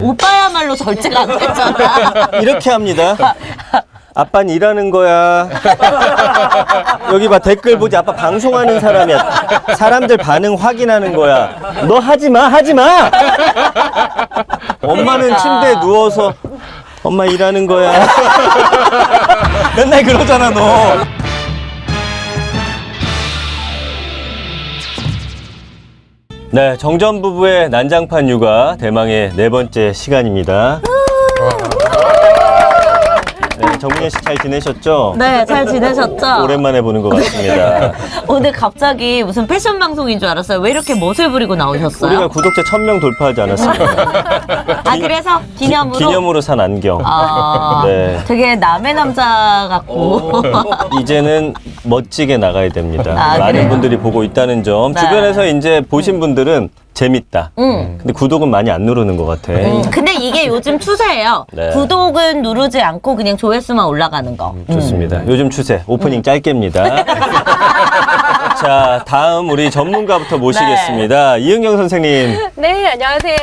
오빠야말로 절제가 안 됐잖아. 이렇게 합니다. 아빠는 일하는 거야. 여기 봐, 댓글 보지. 아빠 방송하는 사람이야. 사람들 반응 확인하는 거야. 너 하지 마, 하지 마. 엄마는 침대에 누워서 엄마 일하는 거야. 맨날 그러잖아, 너. 네, 정전 부부의 난장판 육아 대망의 4번째 시간입니다. 네, 정민현 씨 잘 지내셨죠? 네, 잘 지내셨죠? 오랜만에 보는 것 같습니다. 오늘 갑자기 무슨 패션 방송인 줄 알았어요. 왜 이렇게 멋을 부리고 나오셨어요? 우리가 구독자 1000명 돌파하지 않았습니까? 아, 그래서 기념으로? 기념으로 산 안경. 아, 네. 되게 남의 남자 같고. 이제는 멋지게 나가야 됩니다. 아, 많은 그래요? 분들이 보고 있다는 점. 네. 주변에서 이제 보신 분들은 재밌다. 근데 구독은 많이 안 누르는 것 같아. 근데 이게 요즘 추세예요. 네. 구독은 누르지 않고 그냥 조회수만 올라가는 거. 좋습니다. 요즘 추세 오프닝 짧게입니다. 자, 다음 우리 전문가부터 모시겠습니다. 이은경 선생님. 네, 안녕하세요.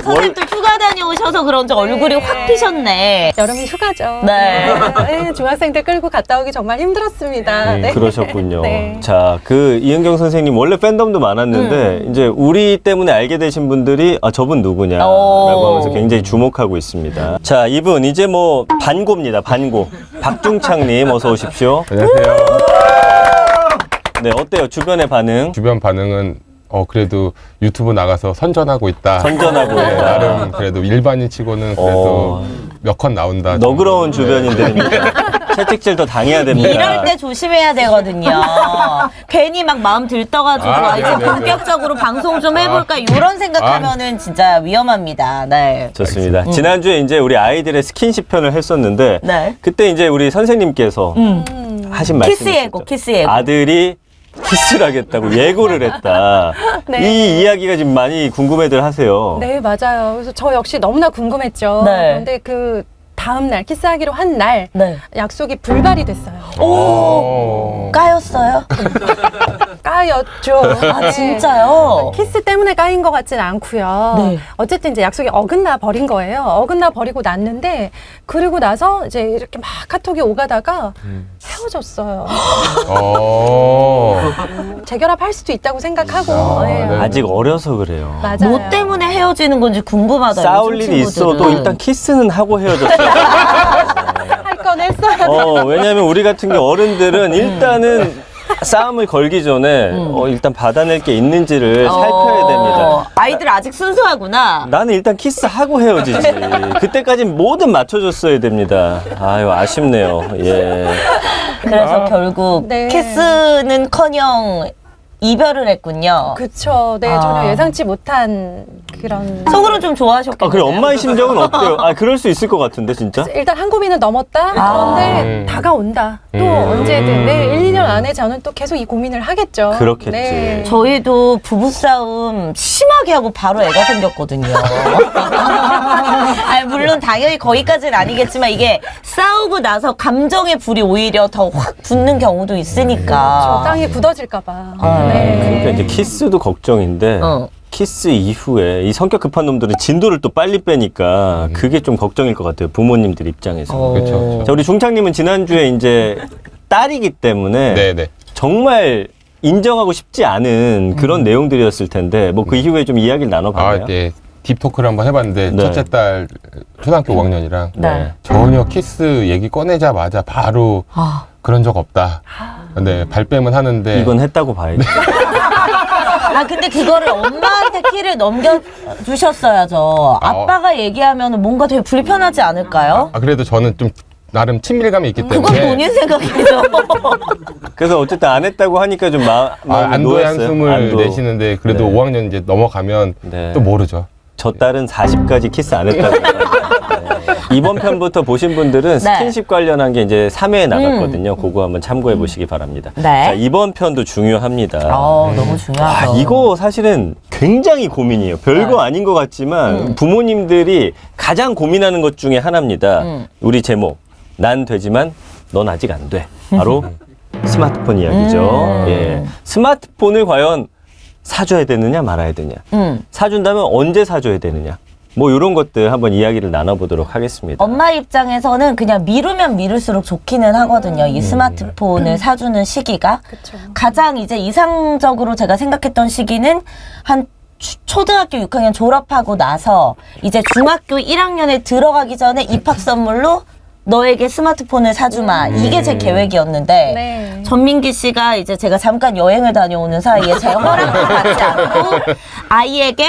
선생님 또 휴가 다녀오셔서 그런지 얼굴이 확 피셨네. 여름이 휴가죠. 네. 네, 중학생들 끌고 갔다 오기 정말 힘들었습니다. 네. 그러셨군요. 네. 자, 그 이은경 선생님 원래 팬덤도 많았는데 이제 우리 때문에 알게 되신 분들이 아, 저분 누구냐라고 오. 하면서 굉장히 주목하고 있습니다. 자, 이분 이제 뭐 반고입니다. 반고. 박중창님 어서 오십시오. 안녕하세요. 네, 어때요? 주변의 반응? 주변 반응은 그래도 유튜브 나가서 선전하고 있다. 선전하고 네, 있다. 나름 그래도 일반인 치고는 그래도 몇 컷 나온다. 너그러운 주변인들입니다. 채찍질 더 당해야 됩니다. 이럴 때 조심해야 되거든요. 괜히 막 마음 들떠가지고 아, 이제 네네네. 본격적으로 방송 좀 해볼까 이런 생각하면은 진짜 위험합니다. 네. 좋습니다. 지난주에 이제 우리 아이들의 스킨십 편을 했었는데 네. 그때 이제 우리 선생님께서 하신 말씀이 키스 예고, 있었죠. 키스 예고. 아들이 키스를 하겠다고 예고를 했다. 네. 이 이야기가 지금 많이 궁금해들 하세요. 네, 맞아요. 그래서 저 역시 너무나 궁금했죠. 네. 그런데 그 다음 날 키스하기로 한 날 네. 약속이 불발이 됐어요. 오. 까였어요? 까였죠. 아, 네. 진짜요? 키스 때문에 까인 것 같진 않고요. 네. 어쨌든 이제 약속이 어긋나 버린 거예요. 어긋나 버리고 났는데 그리고 나서 이제 이렇게 막 카톡이 오가다가 헤어졌어요. 재결합할 수도 있다고 생각하고. 아, 네. 네. 아직 어려서 그래요. 맞아요. 뭐 때문에 헤어지는 건지 궁금하다. 싸울 요즘 일이 친구들은. 있어도 일단 키스는 하고 헤어졌어요. 할 건 했어요. 왜냐하면 우리 같은 게 어른들은 일단은 싸움을 걸기 전에 일단 받아낼 게 있는지를 살펴야 됩니다. 아이들 아직 순수하구나. 나는 일단 키스하고 헤어지지. 그때까진 뭐든 맞춰줬어야 됩니다. 아유, 아쉽네요. 예. 그래서 결국 네. 키스는커녕 이별을 했군요. 그쵸. 네, 아. 전혀 예상치 못한 그런. 속으로 좀 좋아하셨겠네요. 아, 그래, 엄마의 심정은 어때요? 아, 그럴 수 있을 것 같은데, 진짜? 일단 한 고민은 넘었다. 그런데 다가온다. 또 언제든. 네, 1, 2년 안에 저는 또 계속 이 고민을 하겠죠. 그렇겠지. 네. 저희도 부부싸움 심하게 하고 바로 애가 생겼거든요. 아니, 물론 당연히 거기까지는 아니겠지만 이게 싸우고 나서 감정의 불이 오히려 더 확 붙는 경우도 있으니까. 땅이 굳어질까봐. 그러니까 이제 키스도 걱정인데, 어. 키스 이후에 이 성격 급한 놈들은 진도를 또 빨리 빼니까 그게 좀 걱정일 것 같아요. 부모님들 입장에서. 그렇죠. 자, 우리 중창님은 지난주에 이제 딸이기 때문에 네네. 정말 인정하고 싶지 않은 그런 내용들이었을 텐데, 뭐 그 이후에 좀 이야기를 나눠봤나요? 네. 딥토크를 한번 해봤는데 네. 첫째 딸 초등학교 5학년이랑 네. 전혀 키스 얘기 꺼내자마자 바로 아. 그런 적 없다. 근데 발뺌은 하는데 이건 했다고 봐야지. 아, 근데 그거를 엄마한테 키를 넘겨주셨어야죠. 아빠가 얘기하면 뭔가 되게 불편하지 않을까요? 그래도 저는 좀 나름 친밀감이 있기 그건 때문에 본인 생각이죠. 그래서 어쨌든 안 했다고 하니까 좀 마음이 안도의 놓였어요. 한숨을 안도. 내쉬는데 그래도 네. 5학년 이제 넘어가면 네. 또 모르죠. 저 딸은 40까지 키스 안 했다고. 네. 이번 편부터 보신 분들은 스킨십 관련한 게 이제 3회에 나갔거든요. 그거 한번 참고해 보시기 바랍니다. 네. 자, 이번 편도 중요합니다. 너무 중요하죠. 이거 사실은 굉장히 고민이에요. 별거 아닌 것 같지만 부모님들이 가장 고민하는 것 중에 하나입니다. 우리 제목, 난 되지만 넌 아직 안 돼. 바로 스마트폰 이야기죠. 예. 스마트폰을 과연 사줘야 되느냐 말아야 되냐. 사준다면 언제 사줘야 되느냐. 뭐 이런 것들 한번 이야기를 나눠보도록 하겠습니다. 엄마 입장에서는 그냥 미루면 미룰수록 좋기는 하거든요. 이 스마트폰을 사주는 시기가. 그쵸. 가장 이제 이상적으로 제가 생각했던 시기는 한 초등학교 6학년 졸업하고 나서 이제 중학교 1학년에 들어가기 전에 입학 선물로 너에게 스마트폰을 사주마. 이게 제 계획이었는데 네. 전민기 씨가 이제 제가 잠깐 여행을 다녀오는 사이에 제 허락도 받지 않고 아이에게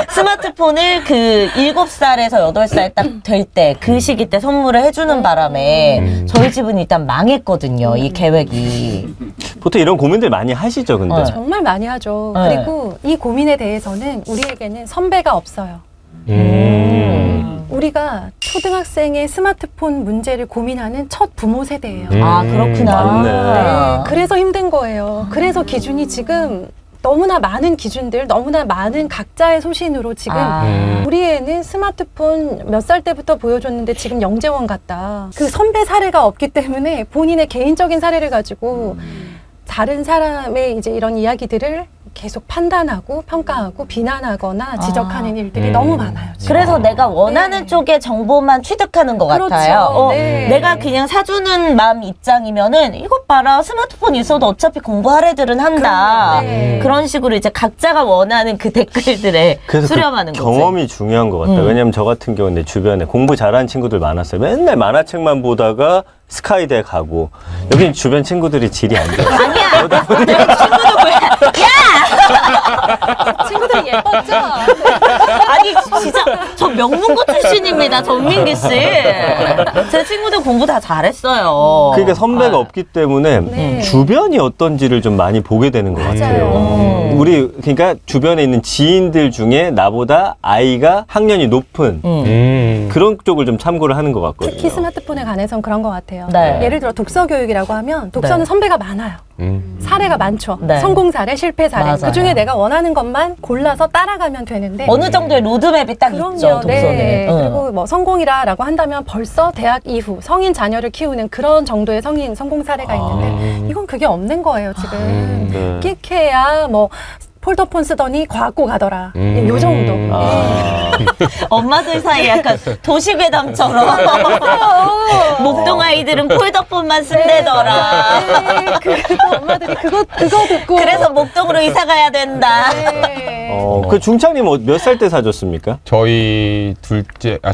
스마트폰을 그 7살에서 8살 딱 될 때 그 시기 때 선물을 해주는 바람에 저희 집은 일단 망했거든요. 이 계획이. 보통 이런 고민들 많이 하시죠, 근데. 정말 많이 하죠. 네. 그리고 이 고민에 대해서는 우리에게는 선배가 없어요. 우리가 초등학생의 스마트폰 문제를 고민하는 첫 부모 세대예요. 아, 그렇구나. 맞네. 네, 그래서 힘든 거예요. 그래서 기준이 지금 너무나 많은 기준들, 너무나 많은 각자의 소신으로 지금 우리 애는 스마트폰 몇 살 때부터 보여줬는데 지금 영재원 같다. 그 선배 사례가 없기 때문에 본인의 개인적인 사례를 가지고 다른 사람의 이제 이런 이야기들을 계속 판단하고 평가하고 비난하거나 지적하는 일들이 너무 많아요. 지금. 그래서 내가 원하는 네. 쪽의 정보만 취득하는 것 그렇죠. 같아요. 네. 내가 그냥 사주는 마음 입장이면은 이것 봐라 스마트폰 있어도 어차피 공부할 애들은 한다. 그럼요. 네. 그런 식으로 이제 각자가 원하는 그 댓글들에 그래서 수렴하는 그 거지. 경험이 중요한 것 같다. 왜냐면 저 같은 경우는 내 주변에 공부 잘하는 친구들 많았어요. 맨날 만화책만 보다가 스카이대 가고 여긴 주변 친구들이 질이 안 좋아. 아니야. 내가 친구도 뭐야? 친구들이 예뻤죠? 아니 진짜 저 명문고 출신입니다. 전민기 씨. 제 친구들 공부 다 잘했어요. 그러니까 선배가 없기 때문에 네. 주변이 어떤지를 좀 많이 보게 되는 것 같아요. 맞아요. 우리 그러니까 주변에 있는 지인들 중에 나보다 아이가 학년이 높은 그런 쪽을 좀 참고를 하는 것 같거든요. 특히 스마트폰에 관해서는 그런 것 같아요. 네. 예를 들어 독서 교육이라고 하면 독서는 네. 선배가 많아요. 사례가 많죠. 네. 성공 사례, 실패 사례. 맞아요. 그중에 내가 원하는 것만 골라서 따라가면 되는데 어느 정도의 로드맵이 딱 그럼요. 있죠. 독서는. 네. 응. 그리고 뭐 성공이라라고 한다면 벌써 대학 이후 성인 자녀를 키우는 그런 정도의 성인 성공 사례가 있는데 이건 그게 없는 거예요, 지금. 네. 끼케야 뭐 폴더폰 쓰더니 과학고 가더라. 요 정도. 엄마들 사이에 약간 도시괴담처럼 목동 아이들은 폴더폰만 쓴대더라. 네, 그래서 엄마들이 그거 듣고 그래서 목동으로 이사 가야 된다. 네. 그 중창님 몇 살 때 사줬습니까? 저희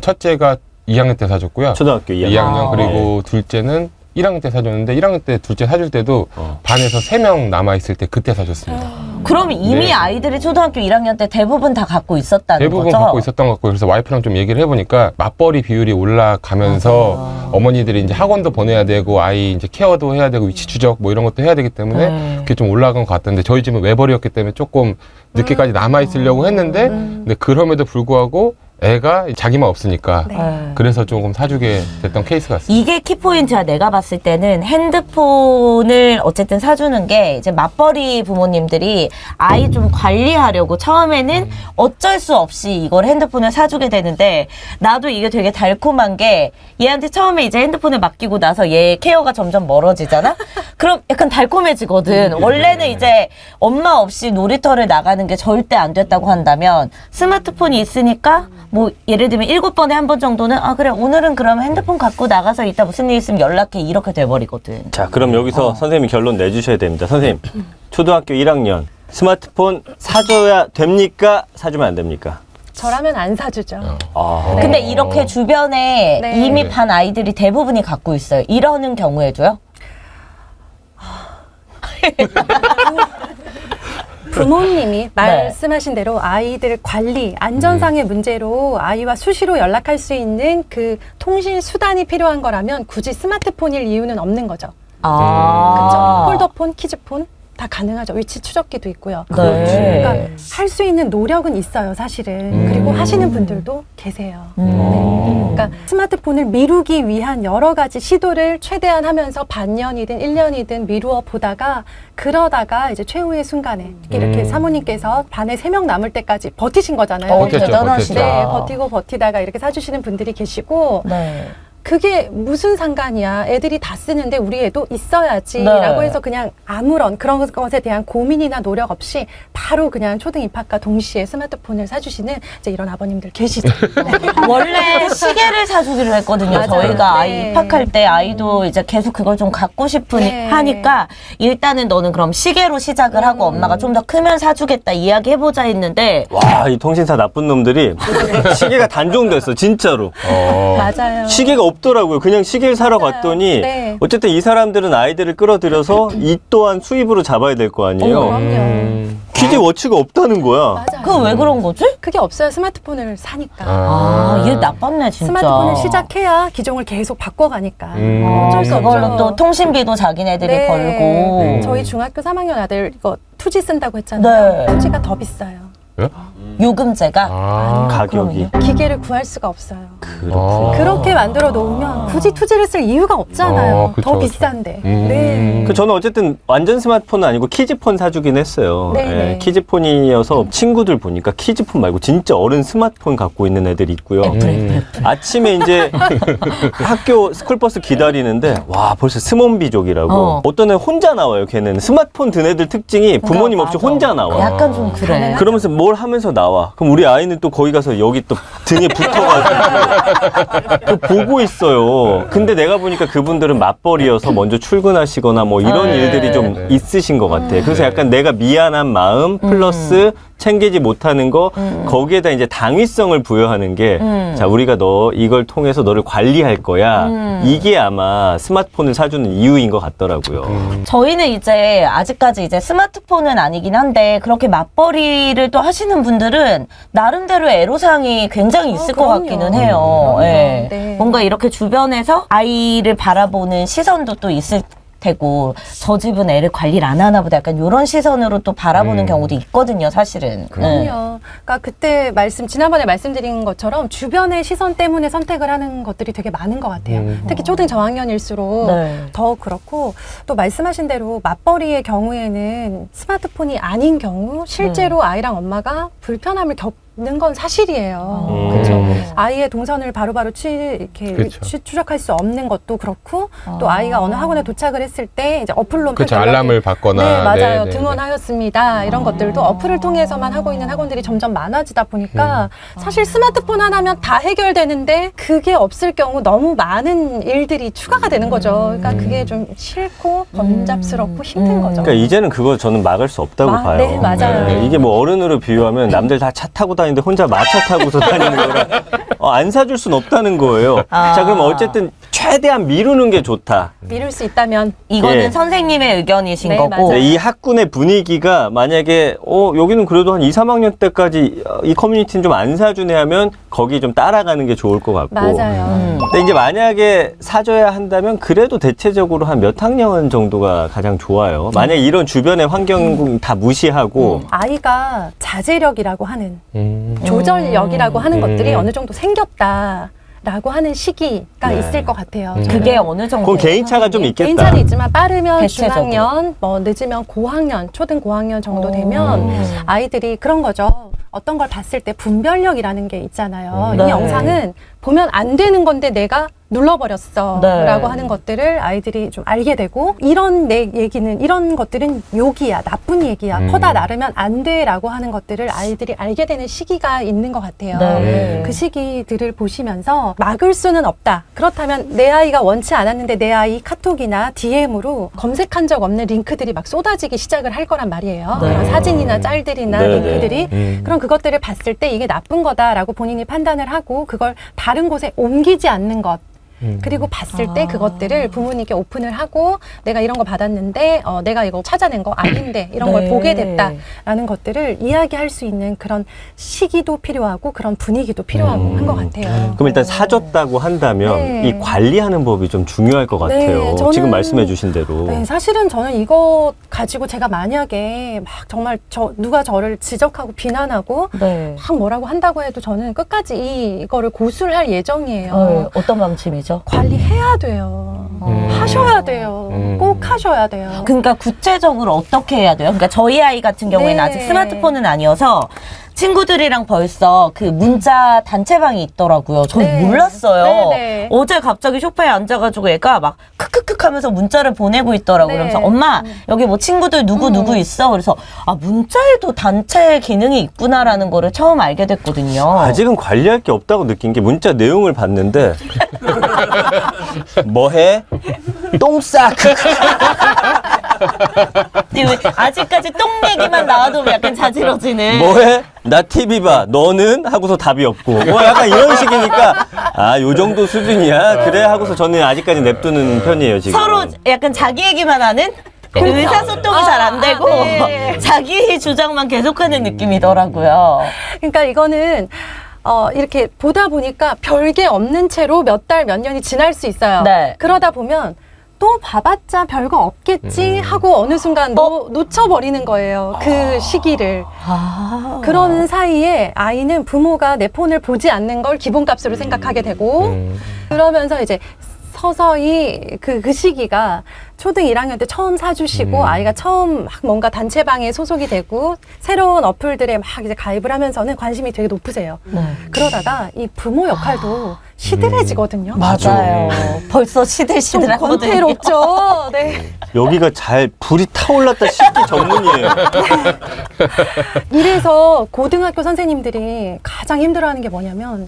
첫째가 2학년 때 사줬고요. 초등학교 2학년. 2학년 그리고 둘째는 1학년 때 사줬는데 1학년 때 둘째 사줄 때도 반에서 3명 남아있을 때 그때 사줬습니다. 그럼 이미 네. 아이들이 초등학교 1학년 때 대부분 다 갖고 있었다는 대부분 거죠? 갖고 있었던 것 같고 그래서 와이프랑 좀 얘기를 해보니까 맞벌이 비율이 올라가면서 어머니들이 이제 학원도 보내야 되고 아이 이제 케어도 해야 되고 위치 추적 뭐 이런 것도 해야 되기 때문에 그게 좀 올라간 것 같던데 저희 집은 외벌이였기 때문에 조금 늦게까지 남아있으려고 했는데 근데 그럼에도 불구하고 애가 자기만 없으니까 네. 그래서 조금 사주게 됐던 케이스 같습니다. 이게 키포인트야. 내가 봤을 때는 핸드폰을 어쨌든 사주는 게 이제 맞벌이 부모님들이 아이 좀 관리하려고 처음에는 어쩔 수 없이 이걸 핸드폰을 사주게 되는데 나도 이게 되게 달콤한 게 얘한테 처음에 이제 핸드폰을 맡기고 나서 얘 케어가 점점 멀어지잖아? 그럼 약간 달콤해지거든. 원래는 이제 엄마 없이 놀이터를 나가는 게 절대 안 됐다고 한다면 스마트폰이 있으니까 뭐 예를 들면 7번에 한 번 정도는 아 그래 오늘은 그러면 핸드폰 갖고 나가서 이따 무슨 일 있으면 연락해 이렇게 돼버리거든. 자, 그럼 여기서 선생님이 결론 내주셔야 됩니다. 선생님, 초등학교 1학년 스마트폰 사줘야 됩니까? 사주면 안 됩니까? 저라면 안 사주죠. 근데 이렇게 주변에 네. 이미 반 아이들이 대부분이 갖고 있어요. 이러는 경우에도요? 부모님이 말씀하신 대로 아이들 관리, 안전상의 문제로 아이와 수시로 연락할 수 있는 그 통신 수단이 필요한 거라면 굳이 스마트폰일 이유는 없는 거죠. 아. 그렇죠? 폴더폰, 키즈폰 다 가능하죠. 위치 추적기도 있고요. 네. 그러니까 할 수 있는 노력은 있어요, 사실은. 그리고 하시는 분들도 계세요. 네. 그러니까 스마트폰을 미루기 위한 여러 가지 시도를 최대한 하면서 반년이든 1년이든 미루어 보다가 그러다가 이제 최후의 순간에 이렇게 사모님께서 반에 3명 남을 때까지 버티신 거잖아요. 어, 버텼죠, 대단하시다. 네, 버티고 버티다가 이렇게 사주시는 분들이 계시고 네. 그게 무슨 상관이야. 애들이 다 쓰는데 우리 애도 있어야지. 네. 라고 해서 그냥 아무런 그런 것에 대한 고민이나 노력 없이 바로 그냥 초등 입학과 동시에 스마트폰을 사주시는 이제 이런 아버님들 계시죠. 원래 시계를 사주기로 했거든요. 맞아요. 저희가 아이 네. 입학할 때 아이도 이제 계속 그걸 좀 갖고 싶으니 네. 하니까 일단은 너는 그럼 시계로 시작을 하고 엄마가 좀 더 크면 사주겠다 이야기해보자 했는데 와, 이 통신사 나쁜 놈들이 시계가 단종됐어, 진짜로. 맞아요. 시계가 없더라고요. 그냥 시계를 사러 맞아요. 갔더니 네. 어쨌든 이 사람들은 아이들을 끌어들여서 이 또한 수입으로 잡아야 될 거 아니에요. 그럼요. 퀴즈 워치가 없다는 거야. 맞아요. 그거 왜 그런 거지? 그게 없어요. 스마트폰을 사니까. 아, 얘 나빴네 진짜. 스마트폰을 시작해야 기종을 계속 바꿔가니까. 어쩔 수 없죠. 그걸로 또 통신비도 자기네들이 네. 벌고. 저희 중학교 3학년 아들 이거 투지 쓴다고 했잖아요. 네. 투지가 더 비싸요. 요금제가 아, 가격이. 기계를 구할 수가 없어요. 그렇구나. 그렇게 만들어 놓으면 굳이 투지를 쓸 이유가 없잖아요. 그쵸, 더 그쵸. 비싼데. 네. 저는 어쨌든 완전 스마트폰은 아니고 키즈폰 사주긴 했어요. 네네. 예, 키즈폰이어서 친구들 보니까 키즈폰 말고 진짜 어른 스마트폰 갖고 있는 애들이 있고요. 아침에 이제 학교 스쿨버스 기다리는데 와 벌써 스몬비족이라고 어떤 애 혼자 나와요. 걔는 스마트폰 든 애들 특징이 부모님 그러니까 없이 맞아. 혼자 나와. 약간 좀 그래. 그러면서 뭘 하면서 나와. 그럼 우리 아이는 또 거기 가서 여기 또 등에 붙어가지고 또 보고 있어요. 근데 내가 보니까 그분들은 맞벌이여서 먼저 출근하시거나 뭐 이런 네. 일들이 좀 네. 있으신 것 같아. 그래서 약간 내가 미안한 마음 플러스 챙기지 못하는 거 거기에다 이제 당위성을 부여하는 게 자 우리가 너 이걸 통해서 너를 관리할 거야. 이게 아마 스마트폰을 사주는 이유인 것 같더라고요. 저희는 이제 아직까지 이제 스마트폰은 아니긴 한데 그렇게 맞벌이를 또 하시는 분들은 나름대로 애로사항이 굉장히 있을 것 그럼요. 같기는 해요. 그럼요. 예. 네. 뭔가 이렇게 주변에서 아이를 바라보는 시선도 또 있을 테고 저 집은 애를 관리를 안 하나 보다 약간 이런 시선으로 또 바라보는 경우도 있거든요, 사실은. 그럼요. 그러니까 그때 지난번에 말씀드린 것처럼 주변의 시선 때문에 선택을 하는 것들이 되게 많은 것 같아요. 특히 초등 저학년일수록 네. 더 그렇고 또 말씀하신 대로 맞벌이의 경우에는 스마트폰이 아닌 경우 실제로 아이랑 엄마가 불편함을 겪는 건 사실이에요. 그렇죠. 아이의 동선을 바로바로 이렇게 그쵸. 추적할 수 없는 것도 그렇고 또 아이가 어느 학원에 도착을 했을 때 이제 어플로 그렇죠. 연락이- 알람을 받거나. 네, 맞아요. 네, 네, 등원하였습니다. 이런 것들도 어플을 통해서만 하고 있는 학원들이 점점 많아지다 보니까 사실 스마트폰 하나면 다 해결되는데 그게 없을 경우 너무 많은 일들이 추가가 되는 거죠. 그러니까 그게 좀 싫고 번잡스럽고 힘든 거죠. 그러니까 이제는 그거 저는 막을 수 없다고 봐요. 네, 맞아요. 이게 뭐 어른으로 비유하면 남들 다 차 타고 다니는데 혼자 마차 타고서 다니는 거라 안 사줄 순 없다는 거예요. 자, 그럼 어쨌든 최대한 미루는 게 좋다. 미룰 수 있다면 이거는 예. 선생님의 의견이신 네, 거고. 맞아요. 이 학군의 분위기가 만약에 여기는 그래도 한 2, 3학년 때까지 이 커뮤니티는 좀 안 사주네 하면 거기 좀 따라가는 게 좋을 것 같고. 맞아요. 근데 이제 만약에 사줘야 한다면 그래도 대체적으로 한 몇 학년 정도가 가장 좋아요. 만약에 이런 주변의 환경 다 무시하고 아이가 자제력이라고 하는 음. 조절력이라고 하는 것들이 어느 정도 생겼다라고 하는 시기가 있을 것 같아요. 그게 어느 정도. 그건 개인차가 좀 있겠다. 개인차는 있지만 빠르면 대체적으로. 중학년, 뭐 늦으면 고학년, 초등 고학년 정도 되면 아이들이 그런 거죠. 어떤 걸 봤을 때 분별력이라는 게 있잖아요. 네. 이 영상은 보면 안 되는 건데 내가 눌러버렸어 네. 라고 하는 것들을 아이들이 좀 알게 되고 이런 내 얘기는 이런 것들은 욕이야 나쁜 얘기야 커다 나르면 안 돼 라고 하는 것들을 아이들이 알게 되는 시기가 있는 것 같아요. 네. 그 시기들을 보시면서 막을 수는 없다. 그렇다면 내 아이가 원치 않았는데 내 아이 카톡이나 DM으로 검색한 적 없는 링크들이 막 쏟아지기 시작을 할 거란 말이에요. 네. 그런 사진이나 짤들이나 네, 링크들이 그럼 그것들을 봤을 때 이게 나쁜 거다라고 본인이 판단을 하고 그걸 다른 곳에 옮기지 않는 것. 그리고 봤을 때 그것들을 부모님께 오픈을 하고 내가 이런 거 받았는데 내가 이거 찾아낸 거 아닌데 이런 걸 네. 보게 됐다라는 것들을 이야기할 수 있는 그런 시기도 필요하고 그런 분위기도 필요하고 한 것 같아요. 그럼 일단 사줬다고 한다면 네. 이 관리하는 법이 좀 중요할 것 같아요. 네, 저는- 지금 말씀해 주신 대로. 네, 사실은 저는 이거 가지고 제가 만약에 막 정말 누가 저를 지적하고 비난하고 네. 막 뭐라고 한다고 해도 저는 끝까지 이거를 고수를 할 예정이에요. 어떤 방침이죠? 관리해야 돼요. 하셔야 돼요. 꼭 하셔야 돼요. 그러니까 구체적으로 어떻게 해야 돼요? 그러니까 저희 아이 같은 경우에는 네. 아직 스마트폰은 아니어서 친구들이랑 벌써 그 문자 단체방이 있더라고요. 저는 네. 몰랐어요. 네. 어제 갑자기 소파에 앉아가지고 애가 막 크크크 하면서 문자를 보내고 있더라고요. 네. 그러면서 엄마 여기 뭐 친구들 누구 있어? 그래서 아 문자에도 단체 기능이 있구나라는 거를 처음 알게 됐거든요. 아직은 관리할 게 없다고 느낀 게 문자 내용을 봤는데 뭐해? 똥 싸. 아직까지 똥 얘기만 나와도 약간 자지러지는. 뭐해? 나 TV 봐. 너는? 하고서 답이 없고. 뭐 약간 이런 식이니까 아, 요 정도 수준이야. 그래 하고서 저는 아직까지 냅두는 편이에요, 지금. 서로 약간 자기 얘기만 하는 의사소통이 잘 안 되고 네. 자기 주장만 계속하는 느낌이더라고요. 그러니까 이거는 이렇게 보다 보니까 별게 없는 채로 몇 달, 몇 년이 지날 수 있어요. 네. 그러다 보면 또 봐봤자 별거 없겠지 하고 어느 순간 놓쳐버리는 거예요. 그 시기를. 그런 사이에 아이는 부모가 내 폰을 보지 않는 걸 기본값으로 생각하게 되고 그러면서 이제 서서히 그 시기가 초등 1학년 때 처음 사주시고 아이가 처음 막 뭔가 단체방에 소속이 되고 새로운 어플들에 막 이제 가입을 하면서는 관심이 되게 높으세요. 그러다가 이 부모 역할도 시들해지거든요. 맞아요. 벌써 시들시들하거든요. 권태롭죠. 네. 여기가 잘 불이 타올랐다 싶기 전문이에요. 이래서 고등학교 선생님들이 가장 힘들어하는 게 뭐냐면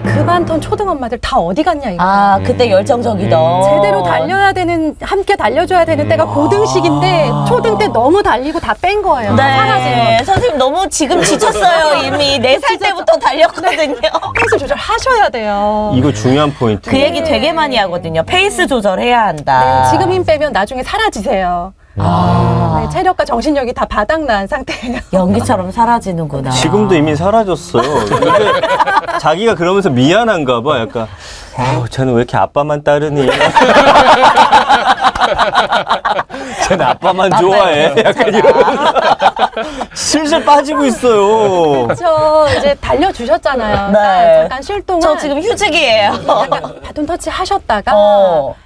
그반턴 초등 엄마들 다 어디 갔냐 이거. 아, 그때 열정적이다. 제대로 달려야 되는, 함께 달려줘야 되는 때가 고등식인데 초등 때 너무 달리고 다 뺀 거예요. 다 사라진 네. 선생님 너무 지금 지쳤어요. 이미 4살 때부터 달렸거든요. 페이스 조절하셔야 돼요. 이거 중요한 포인트. 그 얘기 되게 많이 하거든요. 페이스 조절해야 한다. 네, 지금 힘 빼면 나중에 사라지세요. 네, 체력과 정신력이 다 바닥난 상태예요. 연기처럼 사라지는구나. 지금도 이미 사라졌어요. 근데 자기가 그러면서 미안한가 봐. 약간 쟤는 왜 이렇게 아빠만 따르니? 쟤는 아빠만 좋아해. 약간 이러면서 슬슬 빠지고 있어요. 그렇죠. 이제 달려주셨잖아요. 네. 잠깐 쉴 동안 저 지금 휴직이에요. 바톤 터치 하셨다가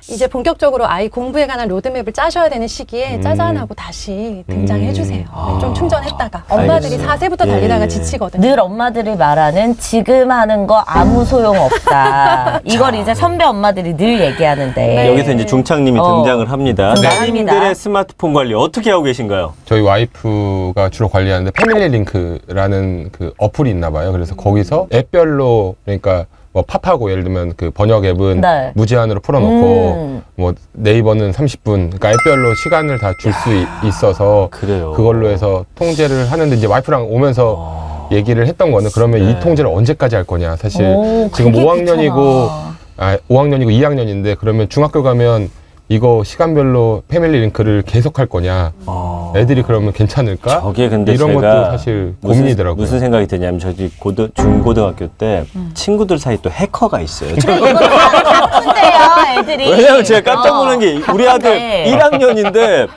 이제 본격적으로 아이 공부에 관한 로드맵을 짜셔야 되는 시기에 짜잔 하고 다시 등장해 주세요. 좀 충전했다가 엄마들이 알겠어요. 4세부터 달리다가 예. 지치거든요. 늘 엄마들이 말하는 지금 하는 거 아무 소용 없다. 이걸 이제 선배 엄마들이 늘 얘기하는데. 네. 여기서 이제 중창님이 등장을 합니다. 등장합니다. 따님들의 스마트폰 관리 어떻게 하고 계신가요? 저희 와이프가 주로 관리하는데 패밀리 링크라는 그 어플이 있나 봐요. 그래서 거기서 앱별로 그러니까 뭐 팝하고 예를 들면 그 번역 앱은 네. 무제한으로 풀어놓고 뭐 네이버는 30분 그러니까 앱별로 시간을 다 줄 수 있어서 그래요. 그걸로 해서 통제를 하는데 이제 와이프랑 오면서 얘기를 했던 거는 그러면 이 통제를 언제까지 할 거냐. 사실 지금 그게 5학년이고 5학년이고 2학년인데 그러면 중학교 가면 이거 시간별로 패밀리 링크를 계속 할 거냐. 애들이 그러면 괜찮을까? 저게 근데 이런 제가 것도 사실 고민이더라고요. 무슨 생각이 드냐면 저기 중고등학교 때 친구들 사이 또 해커가 있어요. 바쁜데요, 애들이. 왜냐면 제가 깜짝 놀란 게 우리 아들 네. 1학년인데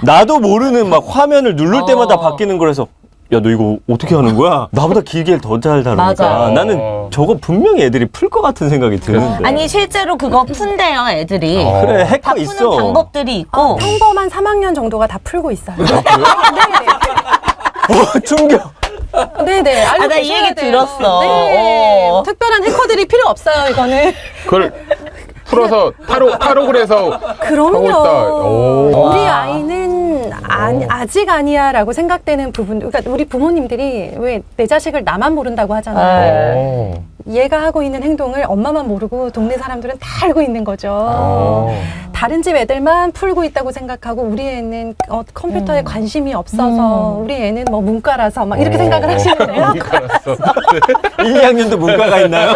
나도 모르는 막 화면을 누를 때마다 바뀌는 거라서 야, 너 이거 어떻게 하는 거야? 나보다 길게 더 잘 다루니까 맞아. 나는 저거 분명히 애들이 풀 것 같은 생각이 드는데. 아니 실제로 그거 푼대요, 애들이. 그래, 해커 다 푸는 있어. 방법들이 있고. 평범한 3학년 정도가 다 풀고 있어요. 충격. 네네. 알고 나 이 계셔야 얘기 돼요. 들었어. 네. 특별한 해커들이 필요 없어요, 이거는. 그걸 풀어서 탈옥을 해서 하고 있다. 그럼요. 오. 우리 아이는 아직 아니야라고 생각되는 부분, 그러니까 우리 부모님들이 왜 내 자식을 나만 모른다고 하잖아요. 오. 얘가 하고 있는 행동을 엄마만 모르고 동네 사람들은 다 알고 있는 거죠. 다른 집 애들만 풀고 있다고 생각하고 우리 애는 컴퓨터에 관심이 없어서 우리 애는 뭐 문과라서 막 이렇게 생각을 하시는데요. 1, 2학년도 문과가 있나요?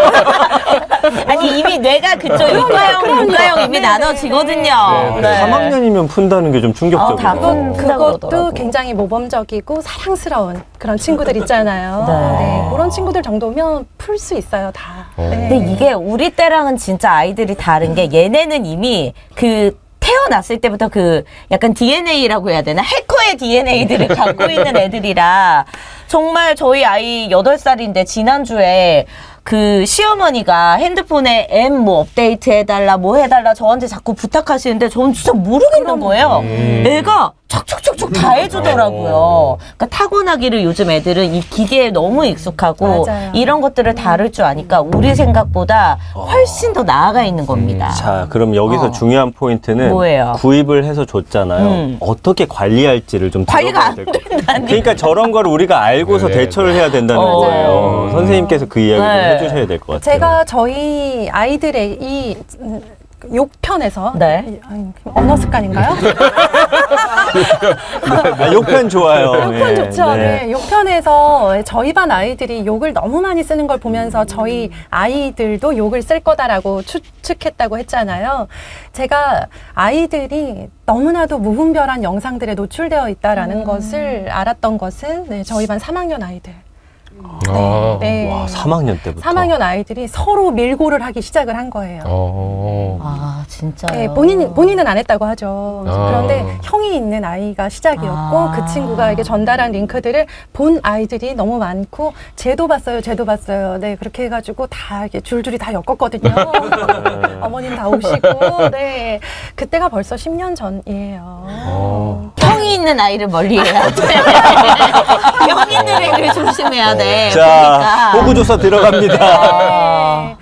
아니 이미 뇌가 그쪽 이과형, 문과형 이미 나눠지거든요. 네. 3학년이면 푼다는 게 좀 충격적이에요. 다 푼- 그것도 그러더라고. 굉장히 모범적이고 사랑스러운 그런 친구들 있잖아요. 네. 네, 그런 친구들 정도면 풀 수 있어요, 다. 네. 근데 이게 우리 때랑은 진짜 아이들이 다른 게 얘네는 이미 그 태어났을 때부터 그 약간 DNA라고 해야 되나? 해커의 DNA들을 갖고 있는 애들이라 정말 저희 아이 8살인데 지난주에 그 시어머니가 핸드폰에 앱 뭐 업데이트 해달라 뭐 해달라 저한테 자꾸 부탁하시는데 저는 진짜 모르겠는 거예요. 애가 촉촉촉촉 다 해주더라고요. 그러니까 타고나기를 요즘 애들은 이 기계에 너무 익숙하고 맞아요. 이런 것들을 다룰 줄 아니까 우리 생각보다 훨씬 더 나아가 있는 겁니다. 자, 그럼 여기서 중요한 포인트는 뭐예요? 구입을 해서 줬잖아요. 어떻게 관리할지를 좀 관리가 들어봐야 될 것 같아요. 그러니까 저런 걸 우리가 알고서 네, 대처를 해야 된다는 맞아요. 거예요. 선생님께서 그 이야기를 네. 해주셔야 될 것 같아요. 제가 저희 아이들의 이 욕편에서 네. 언어 습관인가요? 욕편 좋아요. 욕편 좋죠. 네. 욕편에서 저희 반 아이들이 욕을 너무 많이 쓰는 걸 보면서 저희 아이들도 욕을 쓸 거다라고 추측했다고 했잖아요. 제가 아이들이 너무나도 무분별한 영상들에 노출되어 있다라는 것을 알았던 것은 네, 저희 반 3학년 아이들. 아. 네. 와, 3학년 때부터. 3학년 아이들이 서로 밀고를 하기 시작을 한 거예요. 아, 진짜요? 네, 본인은 안 했다고 하죠. 아. 그런데 형이 있는 아이가 시작이었고 아. 그 친구가 이게 전달한 링크들을 본 아이들이 너무 많고 쟤도 봤어요. 네, 그렇게 해가지고 다 이렇게 줄줄이 다 엮었거든요. 어머님 다 오시고, 네, 그때가 벌써 10년 전이에요. 형이 있는 아이를 멀리해야 돼. 형이 있는 애를 조심해야 돼. 자, 그러니까. 호구조사 들어갑니다. 아.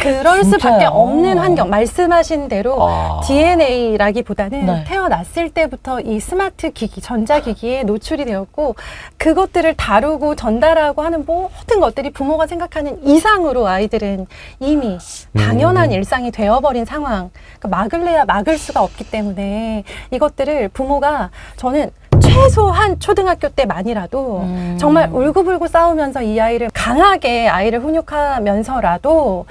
그럴 수밖에 진짜요? 없는 환경. 말씀하신 대로 아. DNA라기보다는 네. 태어났을 때부터 이 스마트 기기, 전자기기에 노출이 되었고 그것들을 다루고 전달하고 하는 모든 것들이 부모가 생각하는 이상으로 아이들은 이미 당연한 일상이 되어버린 상황. 그러니까 막을래야 막을 수가 없기 때문에 이것들을 부모가 저는 최소한 초등학교 때만이라도 정말 울고불고 싸우면서 이 아이를 강하게 아이를 훈육하면서라도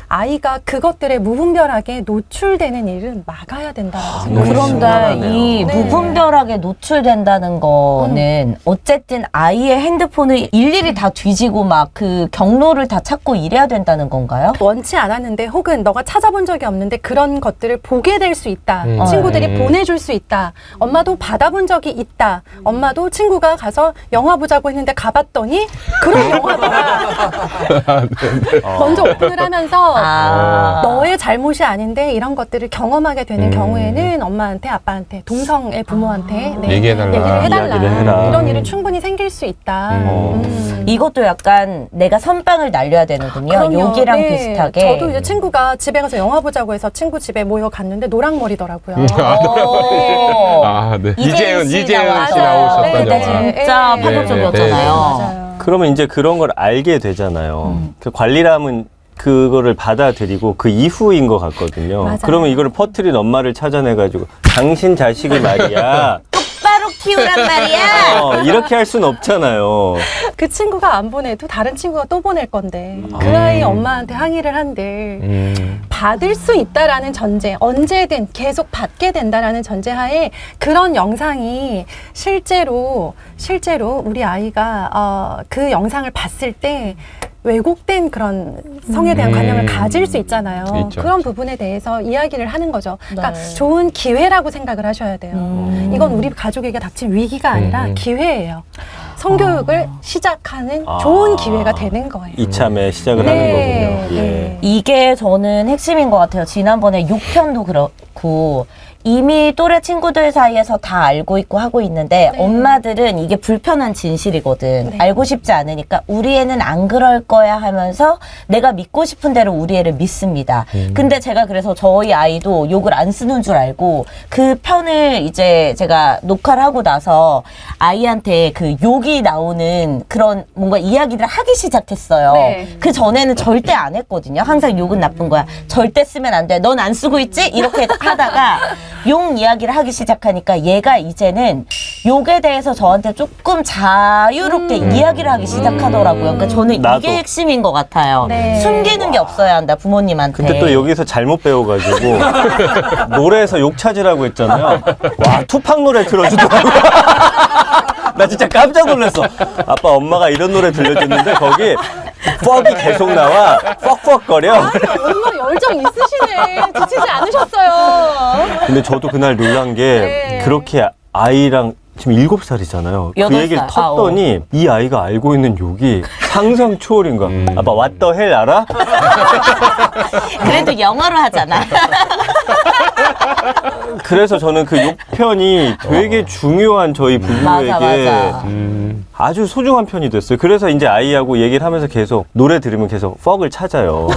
아이가 그것들에 무분별하게 노출되는 일은 막아야 된다고 생각해요. 너무 그런데 심각하네요. 이 네. 무분별하게 노출된다는 거는 어쨌든 아이의 핸드폰을 일일이 다 뒤지고 막 그 경로를 다 찾고 이래야 된다는 건가요? 원치 않았는데 혹은 너가 찾아본 적이 없는데 그런 것들을 보게 될 수 있다. 친구들이 보내줄 수 있다. 엄마도 받아본 적이 있다. 엄마도 친구가 가서 영화 보자고 했는데 가봤더니 그런 영화더라. 먼저 오픈을 하면서 너의 잘못이 아닌데 이런 것들을 경험하게 되는 경우에는 엄마한테 아빠한테 동성애 부모한테 네, 얘기해달라. 얘기를 해달라. 이야기를 해라. 이런 일은 충분히 생길 수 있다. 이것도 약간 내가 선빵을 날려야 되는군요. 그럼요. 여기랑 네. 비슷하게. 저도 이제 친구가 집에 가서 영화 보자고 해서 친구 집에 모여 갔는데 노랑머리더라고요. 오. 아, 네. 이재은 씨 이재은 씨 나왔어요. 나오셨던 네, 그때 영화. 네. 진짜 네. 파격적이었잖아요. 맞아요. 그러면 이제 그런 걸 알게 되잖아요. 그 관리람은 그거를 받아들이고 그 이후인 것 같거든요. 맞아요. 그러면 이거를 퍼뜨린 엄마를 찾아내가지고 당신 자식이 말이야. 똑바로 키우란 말이야. 이렇게 할 순 없잖아요. 그 친구가 안 보내도 다른 친구가 또 보낼 건데 그 아이 엄마한테 항의를 한들 받을 수 있다라는 전제, 언제든 계속 받게 된다라는 전제하에 그런 영상이 실제로 우리 아이가 그 영상을 봤을 때 왜곡된 그런 성에 대한 관념을 가질 수 있잖아요. 있죠. 그런 부분에 대해서 이야기를 하는 거죠. 그러니까 네. 좋은 기회라고 생각을 하셔야 돼요. 이건 우리 가족에게 닥친 위기가 아니라 기회예요. 성교육을 시작하는 좋은 기회가 되는 거예요. 이참에 시작을 네, 하는 거군요. 예. 네. 이게 저는 핵심인 것 같아요. 지난번에 6편도 그렇고 이미 또래 친구들 사이에서 다 알고 있고 하고 있는데 네. 엄마들은 이게 불편한 진실이거든. 네. 알고 싶지 않으니까 우리 애는 안 그럴 거야 하면서 내가 믿고 싶은 대로 우리 애를 믿습니다. 근데 제가 그래서 저희 아이도 욕을 안 쓰는 줄 알고 그 편을 이제 제가 녹화를 하고 나서 아이한테 그 욕이 나오는 그런 뭔가 이야기를 하기 시작했어요. 네. 그 전에는 절대 안 했거든요. 항상 욕은 나쁜 거야. 절대 쓰면 안 돼. 넌 안 쓰고 있지? 이렇게 하다가 욕 이야기를 하기 시작하니까 얘가 이제는 욕에 대해서 저한테 조금 자유롭게 이야기를 하기 시작하더라고요. 그러니까 저는 나도. 이게 핵심인 것 같아요. 네. 숨기는 게 없어야 한다, 부모님한테. 근데 또 여기서 잘못 배워가지고 노래에서 욕 찾으라고 했잖아요. 와, 투팍 노래 들어주더라고요. 나 진짜 깜짝 놀랐어. 아빠, 엄마가 이런 노래 들려줬는데 거기 퍽이 계속 나와. 퍽퍽거려. 엄마 열정 있으시네. 지치지 않으셨어요. 근데 저도 그날 놀란 게 네. 그렇게 아이랑 지금 7살이잖아요. 그 8살. 얘기를 텄더니 이 아이가 알고 있는 욕이 상상 초월인 거야. 아빠, what the hell 알아? 그래도 영어로 하잖아. 그래서 저는 그 욕편이 되게 중요한 저희 부부에게 맞아. 아주 소중한 편이 됐어요. 그래서 이제 아이하고 얘기를 하면서 계속 노래 들으면 계속 퍽을 찾아요.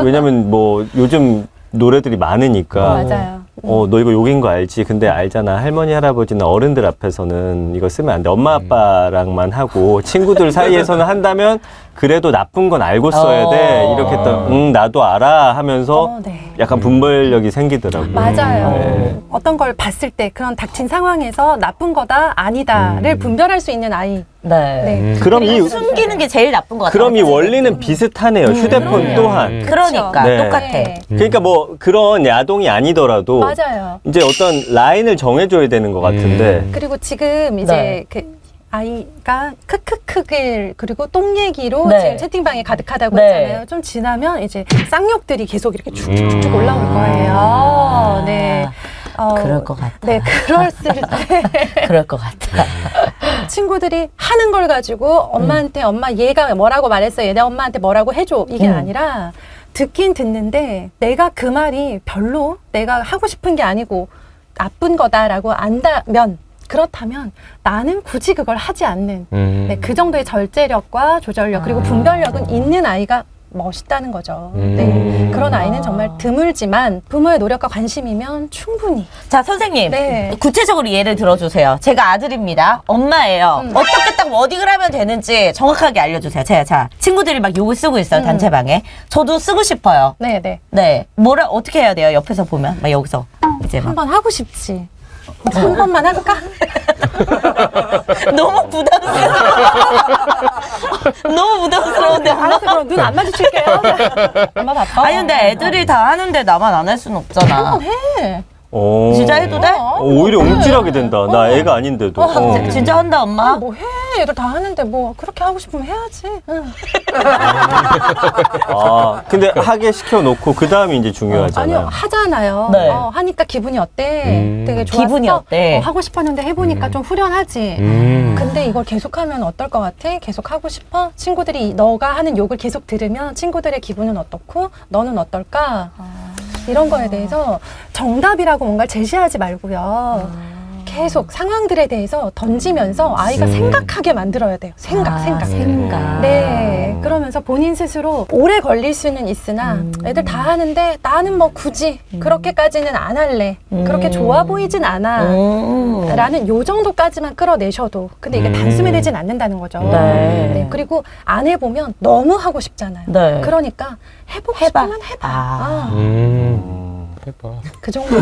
왜냐면 뭐 요즘 노래들이 많으니까. 맞아요. 너 이거 욕인 거 알지? 근데 알잖아. 할머니, 할아버지나 어른들 앞에서는 이거 쓰면 안 돼. 엄마, 아빠랑만 하고 친구들 사이에서는 한다면 그래도 나쁜 건 알고 써야 돼. 이렇게 했던, 나도 알아 하면서 네. 약간 분별력이 생기더라고요. 맞아요. 네. 어떤 걸 봤을 때 그런 닥친 상황에서 나쁜 거다 아니다를 분별할 수 있는 아이. 네. 네. 그럼 이 숨기는 게 제일 나쁜 것 같아요. 그럼 이 원리는 비슷하네요. 휴대폰 또한. 그러니까 네. 똑같아. 네. 그러니까 뭐 그런 야동이 아니더라도 맞아요. 이제 어떤 라인을 정해줘야 되는 것 같은데. 그리고 지금 이제 네. 그 아이가 크크크길 그리고 똥 얘기로 네. 지금 채팅방에 가득하다고 네. 했잖아요. 좀 지나면 이제 쌍욕들이 계속 이렇게 쭉쭉쭉 올라올 거예요. 네. 그럴 것 같아. 네, 그랬을 때 그럴 것 같아. 친구들이 하는 걸 가지고 엄마한테 엄마 얘가 뭐라고 말했어. 얘네 엄마한테 뭐라고 해줘. 이게 아니라 듣긴 듣는데 내가 그 말이 별로 내가 하고 싶은 게 아니고 나쁜 거다라고 안다면 그렇다면 나는 굳이 그걸 하지 않는 네, 그 정도의 절제력과 조절력 그리고 분별력은 있는 아이가 멋있다는 거죠. 네, 그런 아이는 정말 드물지만 부모의 노력과 관심이면 충분히. 자, 선생님. 네. 구체적으로 예를 들어주세요. 제가 아들입니다. 엄마예요. 어떻게 딱 워딩을 하면 되는지 정확하게 알려주세요. 자, 친구들이 막 욕을 쓰고 있어요. 단체방에. 저도 쓰고 싶어요. 네, 네. 네. 어떻게 해야 돼요? 옆에서 보면. 막 여기서. 이제 막. 한번 하고 싶지. 한 번만 할까? 너무 부담스러워. 너무 부담스러운데. 알았어, 그럼 눈 안 마주칠게요. 엄마 바빠. 아니, 근데 애들이 다 하는데 나만 안 할 수는 없잖아. 해. 진짜 해도 돼? 오히려 움찔하게 된다. 나 애가 아닌데도. 진짜 한다, 엄마? 뭐 해. 애들 다 하는데 뭐 그렇게 하고 싶으면 해야지. 응. 근데 하게 시켜놓고 그 다음이 이제 중요하잖아요. 아니요, 하잖아요. 네. 하니까 기분이 어때? 되게 좋았어. 기분이 어때? 하고 싶었는데 해보니까 좀 후련하지. 근데 이걸 계속하면 어떨 것 같아? 계속 하고 싶어? 친구들이 너가 하는 욕을 계속 들으면 친구들의 기분은 어떻고 너는 어떨까? 이런 거에 대해서 정답이라고 뭔가를 제시하지 말고요. 계속 상황들에 대해서 던지면서 아이가 생각하게 만들어야 돼요. 생각. 네. 그러면서 본인 스스로 오래 걸릴 수는 있으나 애들 다 하는데 나는 뭐 굳이 그렇게까지는 안 할래. 그렇게 좋아 보이진 않아. 라는 요 정도까지만 끌어내셔도 근데 이게 단숨에 되진 않는다는 거죠. 네. 그리고 안 해보면 너무 하고 싶잖아요. 네. 그러니까 해보고 해봐. 싶으면 해봐. 해봐. 그 정도.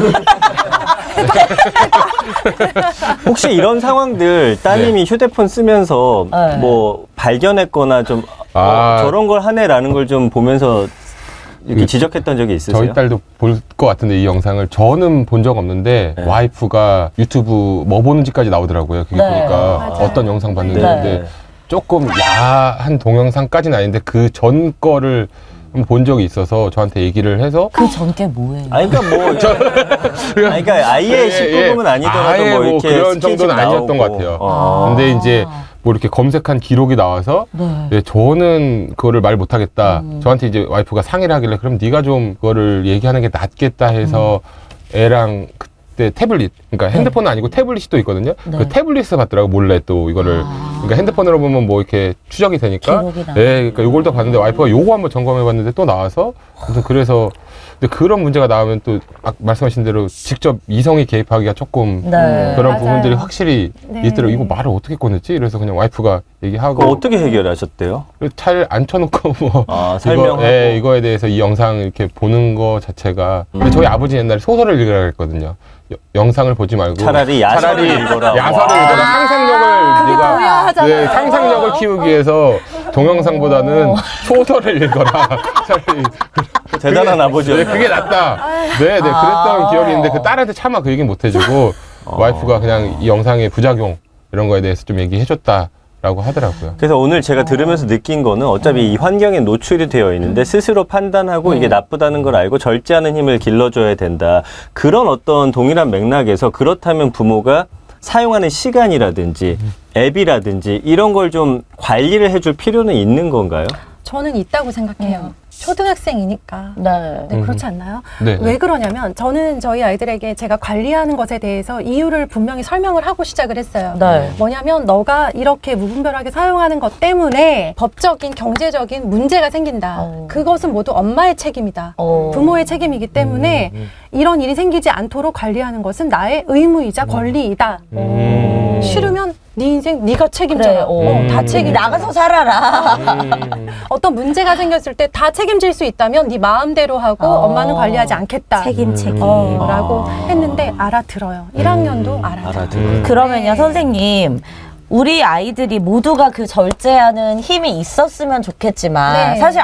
혹시 이런 상황들 따님이 휴대폰 쓰면서 네. 뭐 발견했거나 좀 저런 걸 하네라는 걸 좀 보면서 이렇게 지적했던 적이 있으세요? 저희 딸도 볼 것 같은데 이 영상을 저는 본 적 없는데 네. 와이프가 유튜브 뭐 보는지까지 나오더라고요. 그게 네. 보니까 맞아요. 어떤 영상 봤는지. 네. 근데 조금 야한 동영상까지는 아닌데 그 전 거를 본 적이 있어서 저한테 얘기를 해서 그 전 게 뭐예요? 아니 그러니까 뭐 그러니까 아예 19금은 아니더라도 아예 뭐 뭐 이렇게 그런 정도는 스킨십 아니었던 나오고. 것 같아요. 근데 이제 뭐 이렇게 검색한 기록이 나와서 네. 저는 그거를 말 못하겠다. 저한테 이제 와이프가 상의를 하길래 그럼 네가 좀 그거를 얘기하는 게 낫겠다 해서 애랑 그때 태블릿, 그러니까 핸드폰은 아니고 태블릿이 또 있거든요. 네. 그 태블릿을 봤더라고 몰래 또 이거를. 그러니까 핸드폰으로 보면 뭐 이렇게 추적이 되니까. 기록이 나와. 네, 그러니까 요걸 또 봤는데 와이프가 요거 한번 점검해봤는데 또 나와서 아무튼 그래서. 근데 그런 문제가 나오면 또 말씀하신 대로 직접 이성이 개입하기가 조금 네. 그런 맞아요. 부분들이 확실히 네. 있더라고요. 이거 말을 어떻게 꺼냈지? 그래서 그냥 와이프가 얘기하고 그거 어떻게 해결하셨대요? 잘 앉혀놓고 뭐 설명하고. 이거에 대해서 이 영상 이렇게 보는 거 자체가 근데 저희 아버지 옛날에 소설을 읽으라 그랬거든요. 영상을 보지 말고 차라리 야설을 읽어라. 야설을 와. 읽어라. 상상력을 네가 상상력을 키우기 위해서 동영상보다는 소설을 읽어라. 차라리 대단한 아버지였네. 그게 낫다. 네, 그랬던 기억이 있는데 그 딸한테 차마 그 얘기 못 해주고 와이프가 그냥 이 영상의 부작용 이런 거에 대해서 좀 얘기해줬다. 라고 하더라고요. 그래서 오늘 제가 들으면서 느낀 거는 어차피 이 환경에 노출이 되어 있는데 스스로 판단하고 이게 나쁘다는 걸 알고 절제하는 힘을 길러줘야 된다. 그런 어떤 동일한 맥락에서 그렇다면 부모가 사용하는 시간이라든지 앱이라든지 이런 걸 좀 관리를 해줄 필요는 있는 건가요? 저는 있다고 생각해요. 초등학생이니까. 네. 네, 그렇지 않나요? 네. 왜 그러냐면 저는 저희 아이들에게 제가 관리하는 것에 대해서 이유를 분명히 설명을 하고 시작을 했어요. 네. 뭐냐면 너가 이렇게 무분별하게 사용하는 것 때문에 법적인 경제적인 문제가 생긴다. 그것은 모두 엄마의 책임이다. 부모의 책임이기 때문에 이런 일이 생기지 않도록 관리하는 것은 나의 의무이자 권리이다. 싫으면 네 인생 네가 책임져라. 그래, 다 책임져. 나가서 살아라. 어떤 문제가 생겼을 때 다 책임질 수 있다면 네 마음대로 하고 엄마는 관리하지 않겠다. 책임. 라고 했는데 알아들어요. 1학년도 알아들어요. 그러면요, 선생님. 우리 아이들이 모두가 그 절제하는 힘이 있었으면 좋겠지만 네. 사실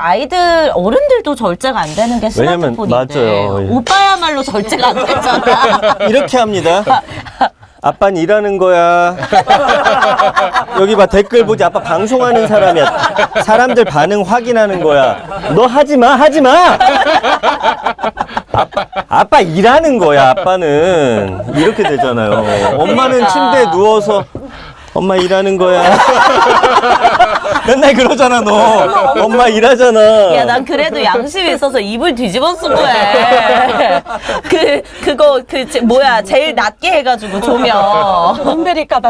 어른들도 절제가 안 되는 게 왜냐면, 스마트폰인데 맞아요. 오빠야말로 절제가 안 되잖아. 이렇게 합니다. 아빠는 일하는 거야. 여기 봐, 댓글 보지. 아빠 방송하는 사람이야. 사람들 반응 확인하는 거야. 너 하지 마, 하지 마! 아빠 일하는 거야, 아빠는. 이렇게 되잖아요. 엄마는 침대에 누워서 엄마 일하는 거야. 맨날 그러잖아, 너. 엄마 일하잖아. 야, 난 그래도 양심이 있어서 입을 뒤집어 쓴 거야. 제일 낮게 해가지고, 조명. 돈 베릴까봐.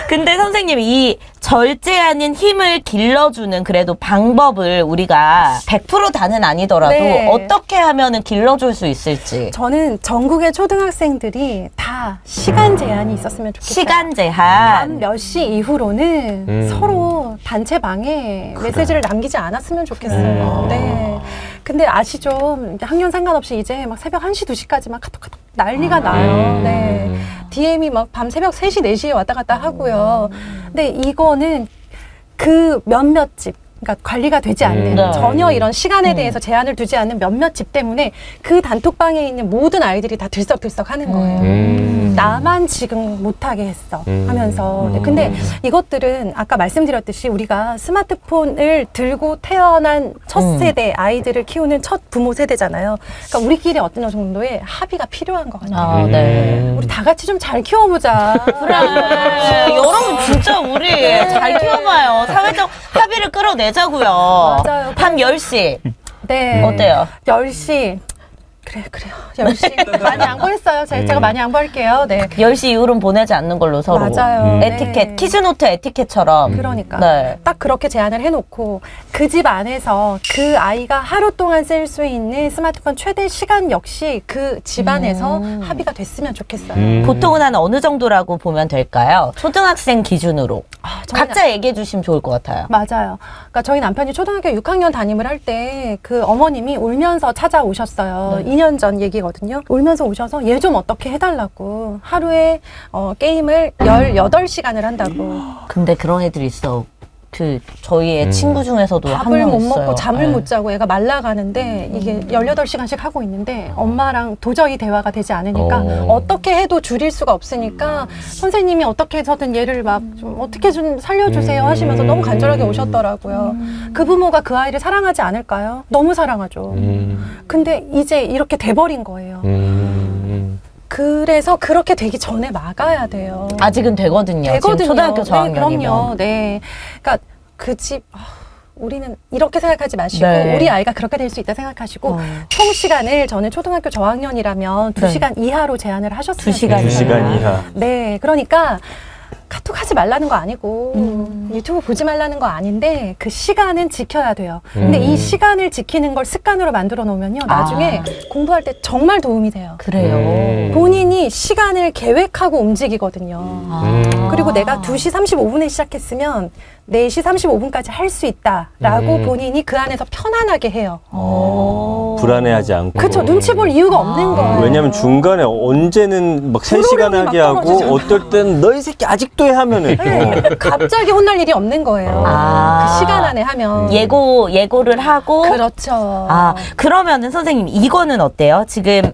근데 선생님, 이 절제하는 힘을 길러주는 그래도 방법을 우리가 100% 다는 아니더라도 네. 어떻게 하면은 길러줄 수 있을지. 저는 전국의 초등학생들이 다 시간 제한이 있었으면 좋겠어요. 시간 제한. 밤 몇 시 이후로는 서로 단체방에 메시지를 남기지 않았으면 좋겠어요. 네. 근데 아시죠? 학년 상관없이 이제 막 새벽 1시, 2시까지 막 카톡 난리가 나요. 네. DM이 막 밤 새벽 3시, 4시에 왔다 갔다 하고요. 근데 이거는 그 몇몇 집, 그러니까 관리가 되지 않는 네. 전혀 이런 시간에 대해서 제한을 두지 않는 몇몇 집 때문에 그 단톡방에 있는 모든 아이들이 다 들썩들썩 하는 거예요. 나만 지금 못하게 했어 하면서. 네, 근데 이것들은 아까 말씀드렸듯이 우리가 스마트폰을 들고 태어난 첫 세대 아이들을 키우는 첫 부모 세대잖아요. 그러니까 우리끼리 어떤 정도의 합의가 필요한 것 같아요. 네. 우리 다 같이 좀 잘 키워보자. 그래. 여러분, 진짜 우리 잘 키워봐요. 사회적 합의를 끌어내자고요. 맞아요. 밤 10시. 네. 어때요? 10시. 그래요. 10시. 많이 양보했어요. 제가 많이 양보할게요. 네. 10시 이후로는 보내지 않는 걸로 서로. 맞아요. 에티켓, 네. 키즈노트 에티켓처럼. 그러니까 네. 딱 그렇게 제안을 해놓고 그 집 안에서 그 아이가 하루 동안 쓸 수 있는 스마트폰 최대 시간 역시 그 집 안에서 합의가 됐으면 좋겠어요. 보통은 한 어느 정도라고 보면 될까요? 초등학생 기준으로. 저희는- 각자 얘기해 주시면 좋을 것 같아요. 맞아요. 그러니까 저희 남편이 초등학교 6학년 담임을 할 때 그 어머님이 울면서 찾아오셨어요. 2년 전 얘기거든요. 울면서 오셔서 얘 좀 어떻게 해달라고. 하루에 게임을 18시간을 한다고. 근데 그런 애들이 있어. 저희의 친구 중에서도 한 밥을 명 못 있어요. 먹고 잠을 네. 못 자고 애가 말라가는데 이게 18시간씩 하고 있는데 엄마랑 도저히 대화가 되지 않으니까 어떻게 해도 줄일 수가 없으니까 선생님이 어떻게 해서든 얘를 막 좀 어떻게 좀 살려주세요 하시면서 너무 간절하게 오셨더라고요. 그 부모가 그 아이를 사랑하지 않을까요? 너무 사랑하죠. 근데 이제 이렇게 돼버린 거예요. 그래서 그렇게 되기 전에 막아야 돼요. 아직은 되거든요. 지금 초등학교 저학년이면. 네, 그럼요. 네. 그러니까 그 집 우리는 이렇게 생각하지 마시고 네. 우리 아이가 그렇게 될 수 있다 생각하시고 총 시간을 저는 초등학교 저학년이라면 2시간 이하로 제한을 하셨으면 2시간 좋겠어요. 2시간 이하. 네. 그러니까 카톡 하지 말라는 거 아니고 유튜브 보지 말라는 거 아닌데 그 시간은 지켜야 돼요. 근데 이 시간을 지키는 걸 습관으로 만들어 놓으면요. 나중에 공부할 때 정말 도움이 돼요. 그래요. 본인이 시간을 계획하고 움직이거든요. 그리고 내가 2시 35분에 시작했으면 4시 35분까지 할 수 있다라고 본인이 그 안에서 편안하게 해요. 불안해하지 않고. 그렇죠. 눈치 볼 이유가 없는 거예요. 왜냐면 중간에 언제는 막 3시간 프로그램이 하게 막 하고 떨어지잖아. 어떨 땐 너 이 새끼 아직도 해 하면은 네, 갑자기 혼날 일이 없는 거예요. 그 시간 안에 하면. 예고를 하고. 그렇죠. 그러면은 선생님, 이거는 어때요? 지금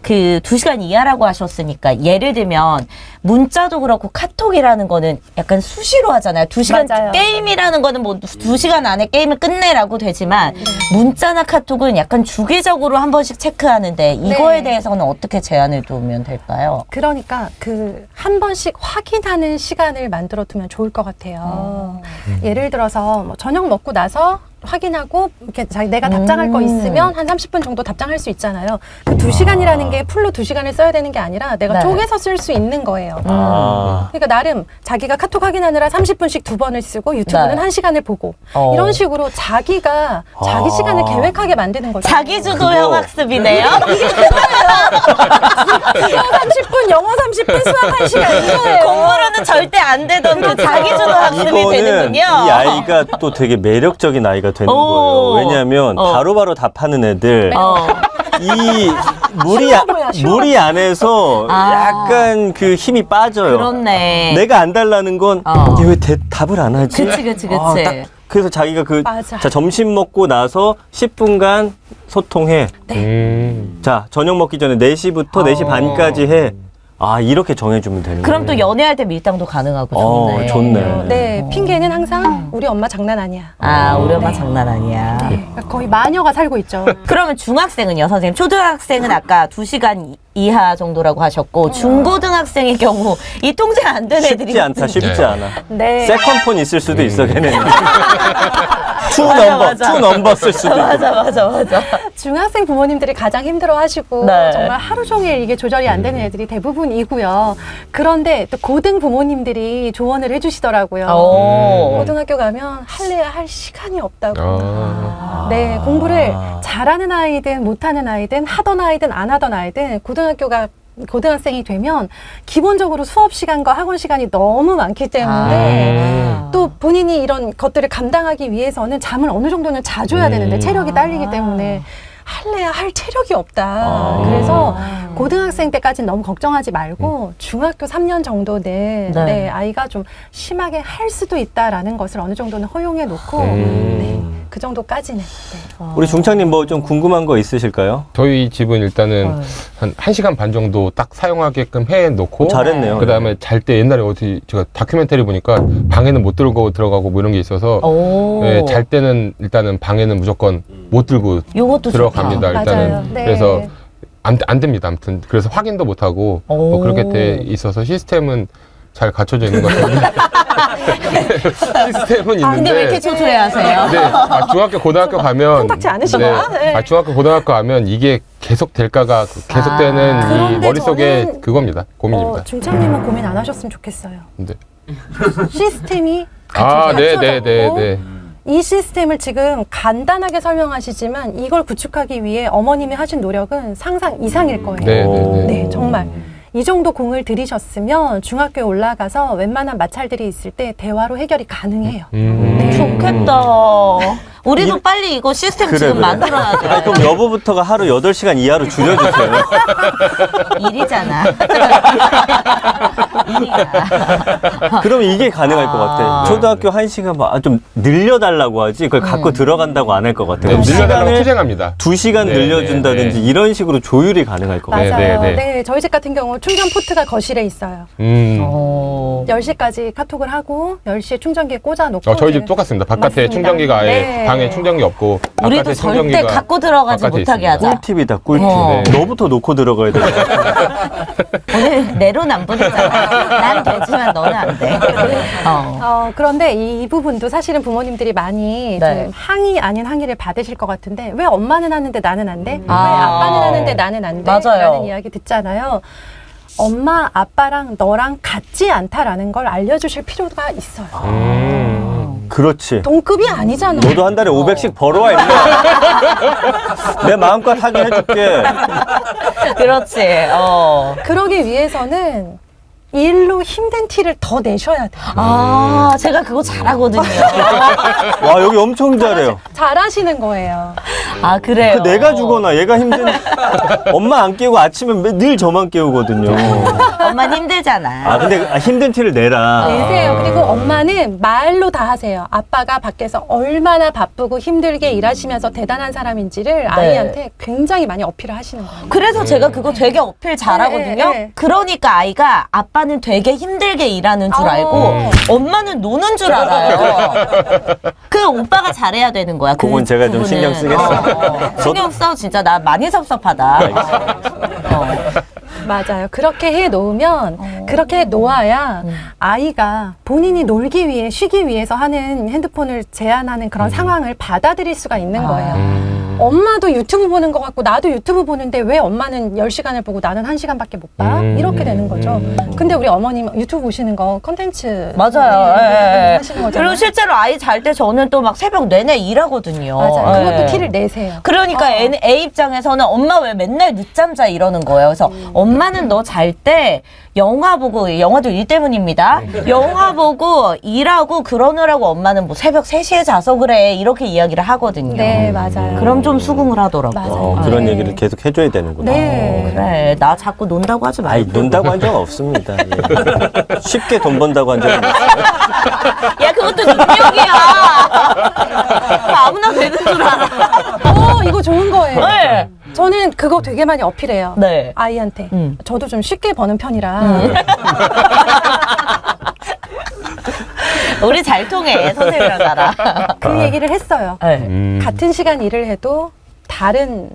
그 2시간 이하라고 하셨으니까 예를 들면 문자도 그렇고 카톡이라는 거는 약간 수시로 하잖아요. 2시간 맞아요. 게임이라는 거는 뭐 2시간 안에 게임을 끝내라고 되지만 문자나 카톡은 약간 주기적으로 한 번씩 체크하는데 이거에 대해서는 어떻게 제한을 두면 될까요? 그러니까 그 한 번씩 확인하는 시간을 만들어 두면 좋을 것 같아요. 예를 들어서 뭐 저녁 먹고 나서 확인하고 이렇게 내가 답장할 거 있으면 한 30분 정도 답장할 수 있잖아요. 그 2시간이라는 게 풀로 2시간을 써야 되는 게 아니라 내가 네. 쪼개서 쓸 수 있는 거예요. 아. 그러니까 나름 자기가 카톡 확인하느라 30분씩 2번을 쓰고 유튜브는 네. 1시간을 보고 어. 이런 식으로 자기가 자기 시간을 계획하게 만드는 거죠. 자기주도형 그거- 학습이네요. 국어 30분, 영어 30분, 수학 1시간 이거예요. 공부로는 절대 안 되던 그 자기주도 학습이 이거는 되는군요. 이 아이가 또 되게 매력적인 아이가 되는 오. 거예요. 왜냐하면 바로바로 답하는 애들 어. 이 신라보야, 신라보. 무리 안에서 아. 약간 그 힘이 빠져요. 그렇네. 내가 안 달라는 건 어. 얘 왜 답을 안 하지? 그치. 딱 그래서 자기가 맞아. 자, 점심 먹고 나서 10분간 소통해. 자, 저녁 먹기 전에 4시부터 4시 반까지 해. 아, 이렇게 정해주면 되는 거예요. 그럼 또 연애할 때 밀당도 가능하고 좋네. 좋네. 네, 핑계는 항상 우리 엄마 장난 아니야. 아, 우리 엄마 장난 아니야. 그러니까 거의 마녀가 살고 있죠. 그러면 중학생은요, 선생님? 초등학생은 아까 2시간 이하 정도라고 하셨고, 중고등학생의 경우 이 통제 안 되는 애들이 쉽지 않다, 쉽지 네. 않아. 네. 세컨폰 있을 수도 있어, 걔네는. 투 맞아. 넘버 쓸 수도 있고. 맞아. 중학생 부모님들이 가장 힘들어하시고 네. 정말 하루 종일 이게 조절이 안 되는 애들이 대부분이고요. 그런데 또 고등 부모님들이 조언을 해주시더라고요. 오. 고등학교 가면 할래야 할 시간이 없다고. 아. 네, 공부를 잘하는 아이든 못하는 아이든 하던 아이든 안 하던 아이든 고등학생이 되면 기본적으로 수업 시간과 학원 시간이 너무 많기 때문에 또 본인이 이런 것들을 감당하기 위해서는 잠을 어느 정도는 자줘야 되는데 체력이 딸리기 때문에 할래야 할 체력이 없다. 그래서 고등학생 때까지는 너무 걱정하지 말고 중학교 3년 정도는 네. 네, 아이가 좀 심하게 할 수도 있다라는 것을 어느 정도는 허용해 놓고 네, 그 정도까지는. 네. 우리 중창님 뭐 좀 궁금한 거 있으실까요? 저희 집은 일단은 한 1시간 반 정도 딱 사용하게끔 해놓고 잘했네요. 그 다음에 잘 때 옛날에 어디 제가 다큐멘터리 보니까 방에는 못 들고 들어가고 뭐 이런 게 있어서 오. 네, 잘 때는 일단은 방에는 무조건 못 들고 요것도 들어갑니다. 좋다. 일단은 맞아요. 네. 그래서 안 됩니다. 아무튼 그래서 확인도 못 하고 뭐 오. 그렇게 돼 있어서 시스템은 잘 갖춰져 있는 것 같은데 시스템은 있는데. 근데 왜 이렇게 초조해 하세요? 네, 중학교 고등학교 가면 탐탁지 않으시구나. 네. 중학교 고등학교 가면 이게 계속 될까가 계속되는 이 그런데 머릿속에 저는 그겁니다. 고민입니다. 중창님은 고민 안 하셨으면 좋겠어요. 네. 시스템이 네. 이 시스템을 지금 간단하게 설명하시지만 이걸 구축하기 위해 어머님이 하신 노력은 상상 이상일 거예요. 네. 네, 정말. 이 정도 공을 들이셨으면 중학교에 올라가서 웬만한 마찰들이 있을 때 대화로 해결이 가능해요. 네. 좋겠다. 우리도 이- 빨리 이거 시스템 지금 만들어야 돼. 아니, 그럼 여보부터가 하루 8시간 이하로 줄여주세요. 일이잖아. 일이야. 그럼 이게 가능할 것 같아. 초등학교 1시간 좀 늘려달라고 하지 그걸 갖고 들어간다고 안 할 것 같아. 네, 그럼 늘려달라고 시간을 투쟁합니다. 2시간 네, 늘려준다든지 네. 이런 식으로 조율이 가능할 것 같아. 맞아요. 네. 네, 저희 집 같은 경우 충전 포트가 거실에 있어요. 어. 10시까지 카톡을 하고 10시에 충전기에 꽂아놓고 저희 집 똑같습니다. 바깥에 맞습니다. 충전기가 아예 네. 방에 충전기 없고 우리도 바깥에 절대 충전기가 갖고 들어가지 바깥에 못하게 있습니다. 하자. 꿀팁이다, 꿀팁. 어. 너부터 놓고 들어가야 돼. 오늘 내로남불이잖아. 난 되지만 너는 안 돼. 그런데 이 부분도 사실은 부모님들이 많이 네. 좀 항의 아닌 항의를 받으실 것 같은데 왜 엄마는 하는데 나는 안 돼? 왜 아. 아빠는 하는데 나는 안 돼? 맞아요. 라는 이야기 듣잖아요. 엄마, 아빠랑 너랑 같지 않다라는 걸 알려주실 필요가 있어요. 그렇지. 동급이 아니잖아. 너도 한 달에 500씩 벌어와, 임마. 내 마음껏 하게 해줄게. 그렇지. 그러기 위해서는 일로 힘든 티를 더 내셔야 돼요. 제가 그거 잘하거든요. 와, 여기 엄청 잘해요. 잘하시는 거예요. 아, 그래요? 내가 주거나 얘가 힘든 엄마 안 깨우고 아침에 늘 저만 깨우거든요. 엄마는 힘들잖아. 아 근데 힘든 티를 내라. 내세요. 그리고 엄마는 말로 다 하세요. 아빠가 밖에서 얼마나 바쁘고 힘들게 일하시면서 대단한 사람인지를 아이한테 굉장히 많이 어필을 하시는 거예요. 그래서 제가 그거 되게 어필 잘하거든요. 네. 그러니까 아이가 아빠는 되게 힘들게 일하는 줄 알고 엄마는 노는 줄 알아요. 그 오빠가 잘해야 되는 거야. 그 그건 제가 좀 부분은. 신경 쓰겠어요. 신경 써. 진짜 나 많이 섭섭하다. 맞아요. 그렇게 해 놓으면 그렇게 해 놓아야 아이가 본인이 놀기 위해 쉬기 위해서 하는 핸드폰을 제한하는 그런 상황을 받아들일 수가 있는 거예요. 엄마도 유튜브 보는 것 같고 나도 유튜브 보는데 왜 엄마는 10시간을 보고 나는 1시간밖에 못 봐? 이렇게 되는 거죠. 근데 우리 어머님 유튜브 보시는 거 컨텐츠 맞아요. 예. 하시는 거잖아요. 그리고 실제로 아이 잘 때 저는 또 막 새벽 내내 일하거든요. 맞아요. 그것도 예. 티를 내세요. 그러니까 애 입장에서는 엄마 왜 맨날 늦잠 자 이러는 거예요. 그래서 엄마는 너 잘 때 영화 보고, 영화도 일 때문입니다. 영화 보고 일하고 그러느라고 엄마는 뭐 새벽 3시에 자서 그래 이렇게 이야기를 하거든요. 네, 맞아요. 그럼 좀 수긍을 하더라고요. 맞아요. 그런 네. 얘기를 계속 해줘야 되는구나. 네. 그래, 나 자꾸 논다고 하지 아이 말고. 논다고 한 적은 없습니다. 예. 쉽게 돈 번다고 한 적은 없어요. 야, 그것도 능력이야. 아무나 되는 줄 알아. 이거 좋은 거예요. 네. 저는 그거 되게 많이 어필해요. 네. 아이한테. 저도 좀 쉽게 버는 편이라. 우리 잘 통해, 선생님이랑 나랑. 그 얘기를 했어요. 네. 같은 시간 일을 해도 다른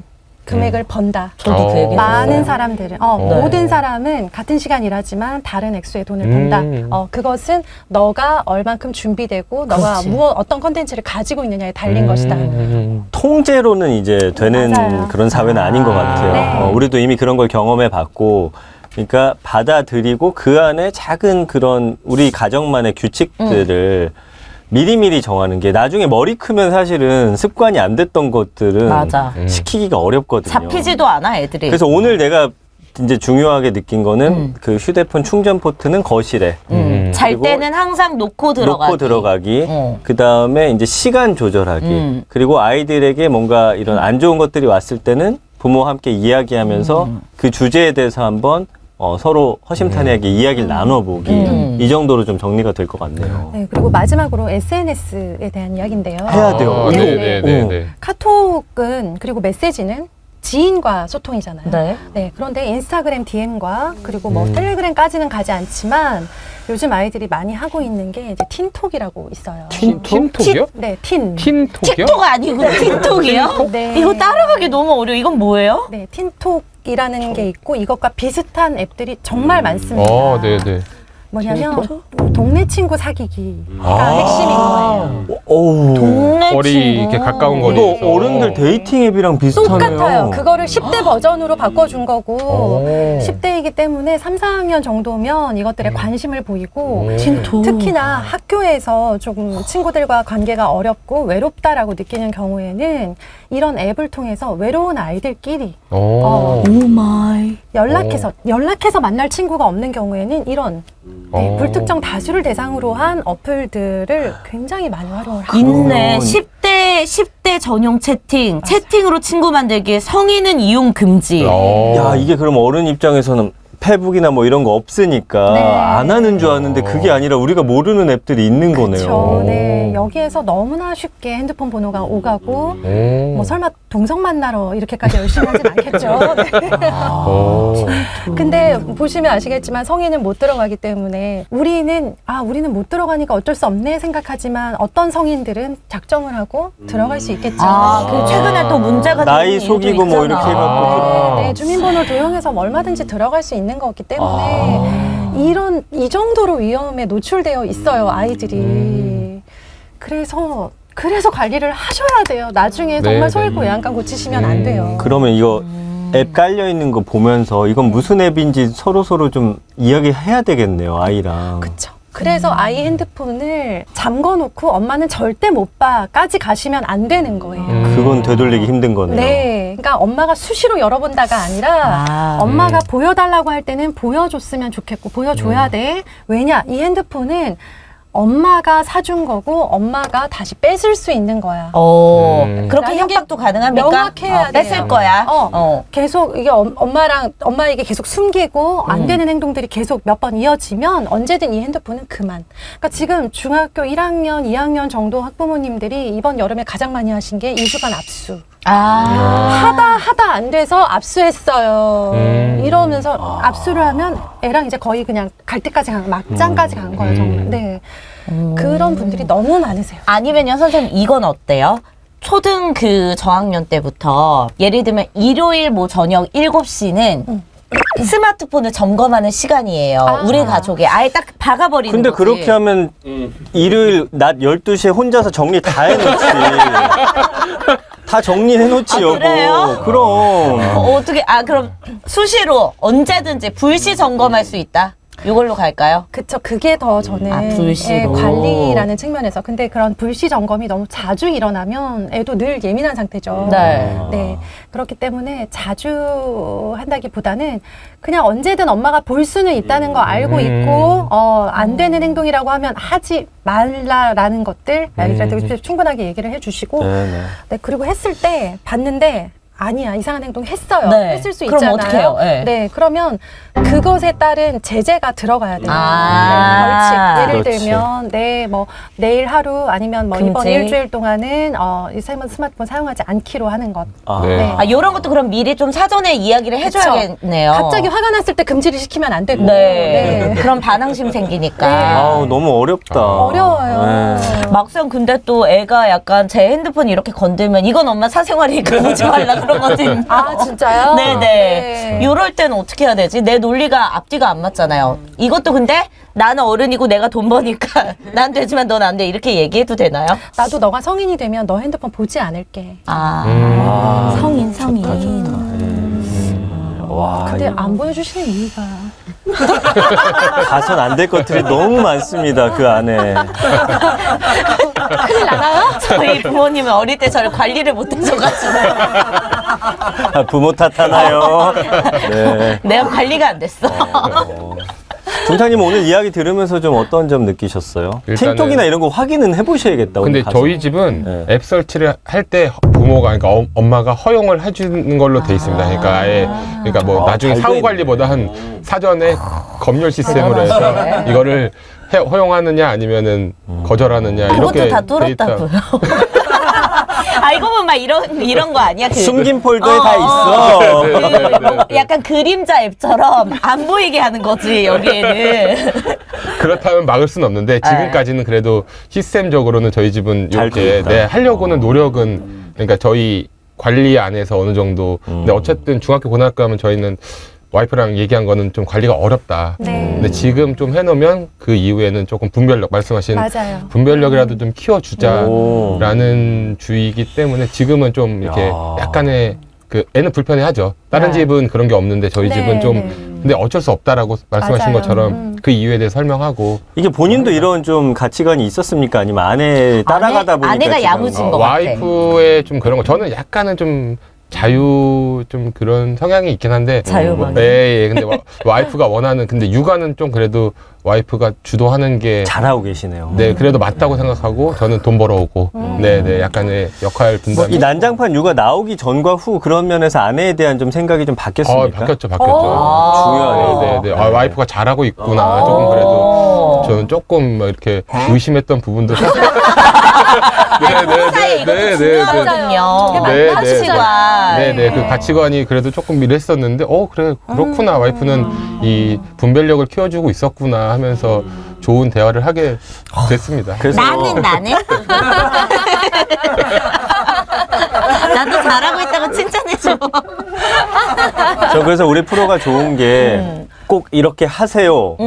금액을 번다. 저도 그 얘기 많은 했어요. 사람들은 네. 모든 사람은 같은 시간 일하지만 다른 액수의 돈을 번다. 그것은 너가 얼만큼 준비되고 너가 그렇지. 어떤 컨텐츠를 가지고 있느냐에 달린 것이다. 통제로는 이제 되는 맞아요. 그런 사회는 아닌 것 같아요. 네. 우리도 이미 그런 걸 경험해 봤고, 그러니까 받아들이고 그 안에 작은 그런 우리 가정만의 규칙들을 미리미리 정하는 게 나중에 머리 크면 사실은 습관이 안 됐던 것들은 맞아. 시키기가 어렵거든요. 잡히지도 않아, 애들이. 그래서 오늘 내가 이제 중요하게 느낀 거는 그 휴대폰 충전 포트는 거실에 잘 그리고 때는 항상 놓고 들어가기. 놓고 들어가기. 어. 그 다음에 이제 시간 조절하기. 그리고 아이들에게 뭔가 이런 안 좋은 것들이 왔을 때는 부모와 함께 이야기하면서 그 주제에 대해서 한번 서로 허심탄회하게 이야기를 나눠보기. 이 정도로 좀 정리가 될 것 같네요. 네, 그리고 마지막으로 SNS에 대한 이야기인데요. 해야 돼요. 네. 카톡은 그리고 메시지는 지인과 소통이잖아요. 네. 그런데 인스타그램 DM과 그리고 뭐 텔레그램까지는 가지 않지만 요즘 아이들이 많이 하고 있는 게 이제 틴톡이라고 있어요. 틴톡이요? 네, 틴. 틴톡이요? 틱톡 아니고 틱톡이요? 네. 이거 따라가기 너무 어려워. 이건 뭐예요? 네, 틴톡이라는 게 있고 이것과 비슷한 앱들이 정말 많습니다. 네네. 뭐냐면 동네 친구 사귀기가 아. 핵심인 거예요. 어우. 동네 거리 친구. 이렇게 가까운 거리. 이거 어른들 데이팅 앱이랑 비슷하네요. 똑같아요. 그거를 10대 버전으로 바꿔준 거고 오. 10대이기 때문에 3, 4학년 정도면 이것들에 관심을 보이고 틴톡. 특히나 학교에서 조금 친구들과 관계가 어렵고 외롭다라고 느끼는 경우에는 이런 앱을 통해서 외로운 아이들끼리 오. 오 마이. 연락해서 만날 친구가 없는 경우에는 이런 불특정 다수를 대상으로 한 어플들을 굉장히 많이 활용을 하고 있네. 10대 전용 채팅으로 친구 만들기, 성인은 이용 금지. 야, 이게 그럼 어른 입장에서는 페북이나 뭐 이런 거 없으니까 네. 안 하는 줄 아는데 그게 아니라 우리가 모르는 앱들이 있는 거네요. 그렇죠. 네, 여기에서 너무나 쉽게 핸드폰 번호가 오가고 뭐 설마 동성 만나러 이렇게까지 열심히 하진 않겠죠. 네. 근데 보시면 아시겠지만 성인은 못 들어가기 때문에 우리는 못 들어가니까 어쩔 수 없네 생각하지만 어떤 성인들은 작정을 하고 들어갈 수 있겠죠. 그 최근에 또 문제가 나이 되는 일도 속이고 뭐 있잖아. 이렇게 해갖고 네, 주민번호 도용해서 얼마든지 들어갈 수 있는 거기 때문에 이 정도로 위험에 노출되어 있어요, 아이들이. 그래서 관리를 하셔야 돼요. 나중에 정말 소일고 외양간 고치시면 안 돼요. 그러면 이거 앱 깔려 있는 거 보면서 이건 무슨 앱인지 서로 좀 이야기해야 되겠네요, 아이랑. 그렇죠. 그래서 아이 핸드폰을 잠궈놓고 엄마는 절대 못 봐까지 가시면 안 되는 거예요. 그건 되돌리기 힘든 거네요. 네. 그러니까 엄마가 수시로 열어본다가 아니라 엄마가 보여달라고 할 때는 보여줬으면 좋겠고 보여줘야 돼. 왜냐? 이 핸드폰은 엄마가 사준 거고 엄마가 다시 뺏을 수 있는 거야. 그렇게 라는 게 협박도 가능합니까? 명확해야 뺏을 돼요. 거야. 계속 이게 엄마에게 계속 숨기고 안 되는 행동들이 계속 몇 번 이어지면 언제든 이 핸드폰은 그만. 그러니까 지금 중학교 1학년, 2학년 정도 학부모님들이 이번 여름에 가장 많이 하신 게 2주간 압수. 하다 안 돼서 압수했어요. 이러면서 압수를 하면 애랑 이제 거의 그냥 갈 때까지 막장까지 간 거예요, 정말. 네. 그런 분들이 너무 많으세요. 아니면요, 선생님, 이건 어때요? 초등 그 저학년 때부터 예를 들면 일요일 뭐 저녁 7시는 스마트폰을 점검하는 시간이에요. 우리 가족에 아예 딱 박아버리는 근데 거지. 그렇게 하면 일요일 낮 12시에 혼자서 정리 다 해놓지. 다 정리해놓지, 여보. 그래요? 그럼. 어떻게 그럼 수시로 언제든지 불시 점검할 수 있다. 이걸로 갈까요? 그쵸. 그게 더 저는 불시로. 관리라는 측면에서. 근데 그런 불시 점검이 너무 자주 일어나면 애도 늘 예민한 상태죠. 네. 네. 그렇기 때문에 자주 한다기보다는 그냥 언제든 엄마가 볼 수는 있다는 거 알고 있고, 안 되는 행동이라고 하면 하지 말라라는 것들, 충분하게 얘기를 해주시고, 네네. 네. 그리고 했을 때 봤는데, 아니야, 이상한 행동 했어요. 네. 했을 수 그럼 있잖아요. 어떻게 해요? 네. 네, 그러면 그것에 따른 제재가 들어가야 돼요. 아. 네, 벌칙. 예를 그렇지. 들면, 네, 뭐 내일 하루 아니면 뭐 이번 금지. 일주일 동안은 이 스마트폰 사용하지 않기로 하는 것. 네. 이런 것도 그럼 미리 좀 사전에 이야기를 해줘야겠네요. 갑자기 화가 났을 때 금지를 시키면 안 되고. 네. 그럼 반항심 생기니까. 아우, 너무 어렵다. 어려워요. 네. 막상 근데 또 애가 약간 제 핸드폰 이렇게 건들면 이건 엄마 사생활이니까 보지 말라 그러거든. 아, 진짜요? 네네. 네. 이럴 때는 어떻게 해야 되지? 내 논리가 앞뒤가 안 맞잖아요. 이것도 근데 나는 어른이고 내가 돈 버니까 난 되지만 넌 안 돼. 이렇게 얘기해도 되나요? 나도 너가 성인이 되면 너 핸드폰 보지 않을게. 성인. 와. 근데 안 보여주시는 이유가. 가선 안 될 것들이 너무 많습니다, 그 안에. 큰일 나나요? 저희 부모님은 어릴 때 저를 관리를 못 해줘가지고 부모 탓하나요? 네. 내가 관리가 안 됐어. 중장님 오늘 이야기 들으면서 좀 어떤 점 느끼셨어요? 일단은- 틱톡이나 이런 거 확인은 해보셔야겠다. 근데 오늘 가서. 저희 집은 네. 앱 설치를 할 때 부모가, 그러니까 엄마가 허용을 해주는 걸로 돼 있습니다. 그러니까 아예, 그러니까 뭐 나중에 잘 사후 돼 관리보다 한 사전에 검열 시스템으로 해서 이거를 허용하느냐 아니면은 거절하느냐 그것도 이렇게 다 돼 있다. 뚫었다고요. 알고 보면 막 이런 거 아니야? 숨긴 폴더에 다 있어. 약간 그림자 앱처럼 안 보이게 하는 거지 여기에는. 그렇다면 막을 수는 없는데 지금까지는 그래도 시스템적으로는 저희 집은 잘 이렇게 돼 있다. 하려고는 노력은, 그러니까 저희 관리 안에서 어느 정도. 근데 어쨌든 중학교 고등학교 하면 저희는 와이프랑 얘기한 거는 좀 관리가 어렵다. 네. 근데 지금 좀 해놓으면 그 이후에는 조금 분별력, 말씀하신 맞아요. 분별력이라도 좀 오. 키워주자라는 주의이기 때문에 지금은 좀 이렇게 야. 약간의 그 애는 불편해하죠. 다른 네. 집은 그런 게 없는데 저희 네, 집은 좀 네. 근데 어쩔 수 없다라고 말씀하신 맞아요. 것처럼 그 이유에 대해 설명하고 이게 본인도 이런 좀 가치관이 있었습니까? 아니면 아내 따라가다 보니까 아내가 지금- 야무진 것 같아. 와이프의 좀 그런 거 저는 약간은 좀 자유 좀 그런 성향이 있긴 한데 자유만. 예, 근데 와이프가 원하는 근데 육아는 좀 그래도 와이프가 주도하는 게 잘하고 계시네요. 네, 그래도 맞다고 생각하고 저는 돈 벌어오고 네, 약간의 역할 분담이 이 난장판 육아 나오기 전과 후 그런 면에서 아내에 대한 좀 생각이 좀 바뀌었습니까? 바뀌었죠. 중요하네요. 네. 와이프가 잘하고 있구나. 조금 그래도 저는 조금 막 이렇게 의심했던 부분도 사이에 이것도 중요하거든요. 네, 가치관. 네네 그 가치관이 그래도 조금 이랬었는데 그래 그렇구나 와이프는 이 분별력을 키워주고 있었구나 하면서 좋은 대화를 하게 됐습니다. 그래서 나는 나도 잘하고 있다고 칭찬해줘. 저 그래서 우리 프로가 좋은 게 꼭 이렇게 하세요.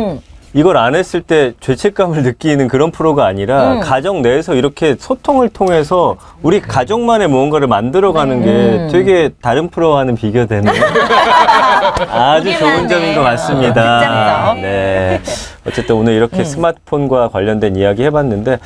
이걸 안 했을 때 죄책감을 느끼는 그런 프로가 아니라 가정 내에서 이렇게 소통을 통해서 우리 가족만의 무언가를 만들어가는 게 되게 다른 프로와는 비교되는 아주 좋은 점인 것 같습니다. 득점점. 네. 어쨌든 오늘 이렇게 스마트폰과 관련된 이야기 해봤는데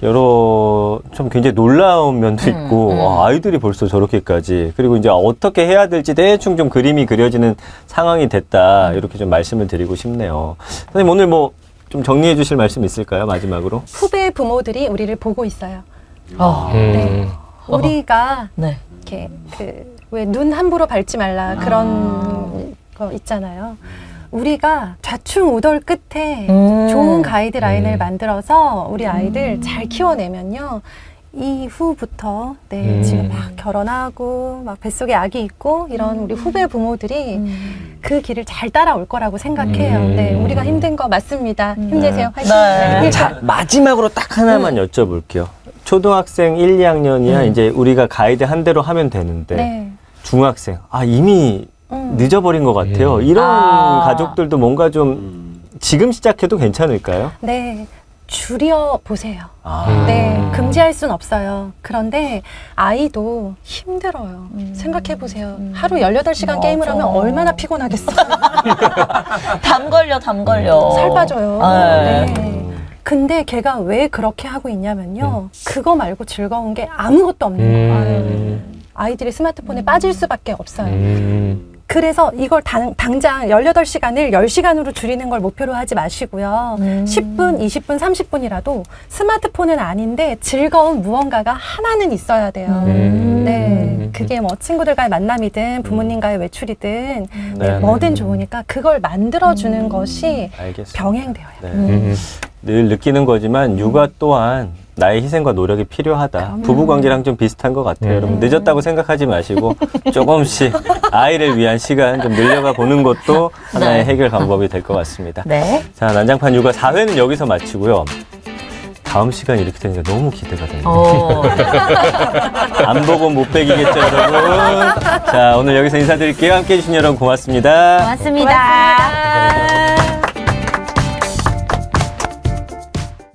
여러 좀 굉장히 놀라운 면도 있고 아이들이 벌써 저렇게까지 그리고 이제 어떻게 해야 될지 대충 좀 그림이 그려지는 상황이 됐다 이렇게 좀 말씀을 드리고 싶네요. 선생님 오늘 뭐 좀 정리해 주실 말씀 있을까요? 마지막으로. 후배 부모들이 우리를 보고 있어요. 네. 우리가 네. 이렇게 왜 눈 함부로 밟지 말라 그런 거 있잖아요. 우리가 좌충우돌 끝에 좋은 가이드라인을 만들어서 우리 아이들 잘 키워내면요. 이후부터 지금 막 결혼하고 막 뱃속에 아기 있고 이런 우리 후배 부모들이 그 길을 잘 따라올 거라고 생각해요. 네, 우리가 힘든 거 맞습니다. 힘내세요. 화이팅. 네. 자, 마지막으로 딱 하나만 여쭤볼게요. 초등학생 1, 2학년이야 이제 우리가 가이드 한 대로 하면 되는데 네. 중학생 이미 늦어버린 것 같아요. 이런 가족들도 뭔가 좀 지금 시작해도 괜찮을까요? 네. 줄여 보세요. 아. 네, 금지할 순 없어요. 그런데 아이도 힘들어요. 생각해 보세요. 하루 18시간 게임을 하면 얼마나 피곤하겠어요. 담 걸려. 살 빠져요. 네. 네. 근데 걔가 왜 그렇게 하고 있냐면요. 그거 말고 즐거운 게 아무것도 없는 거예요. 아이들이 스마트폰에 빠질 수밖에 없어요. 그래서 이걸 당장 18시간을 10시간으로 줄이는 걸 목표로 하지 마시고요. 10분, 20분, 30분이라도 스마트폰은 아닌데 즐거운 무언가가 하나는 있어야 돼요. 네, 그게 뭐 친구들과의 만남이든 부모님과의 외출이든 네. 뭐든 좋으니까 그걸 만들어주는 것이 알겠습니다. 병행되어요. 네. 늘 느끼는 거지만 육아 또한 나의 희생과 노력이 필요하다. 부부관계랑 좀 비슷한 것 같아요. 여러분 늦었다고 생각하지 마시고 조금씩 아이를 위한 시간 좀 늘려가 보는 것도 하나의 해결 방법이 될 것 같습니다. 네. 자, 난장판 육아 4회는 여기서 마치고요. 다음 시간 이렇게 되니까 너무 기대가 되네요. 안 보고 못 배기겠죠, 여러분. 자, 오늘 여기서 인사드릴게요. 함께해 주신 여러분 고맙습니다. 고맙습니다.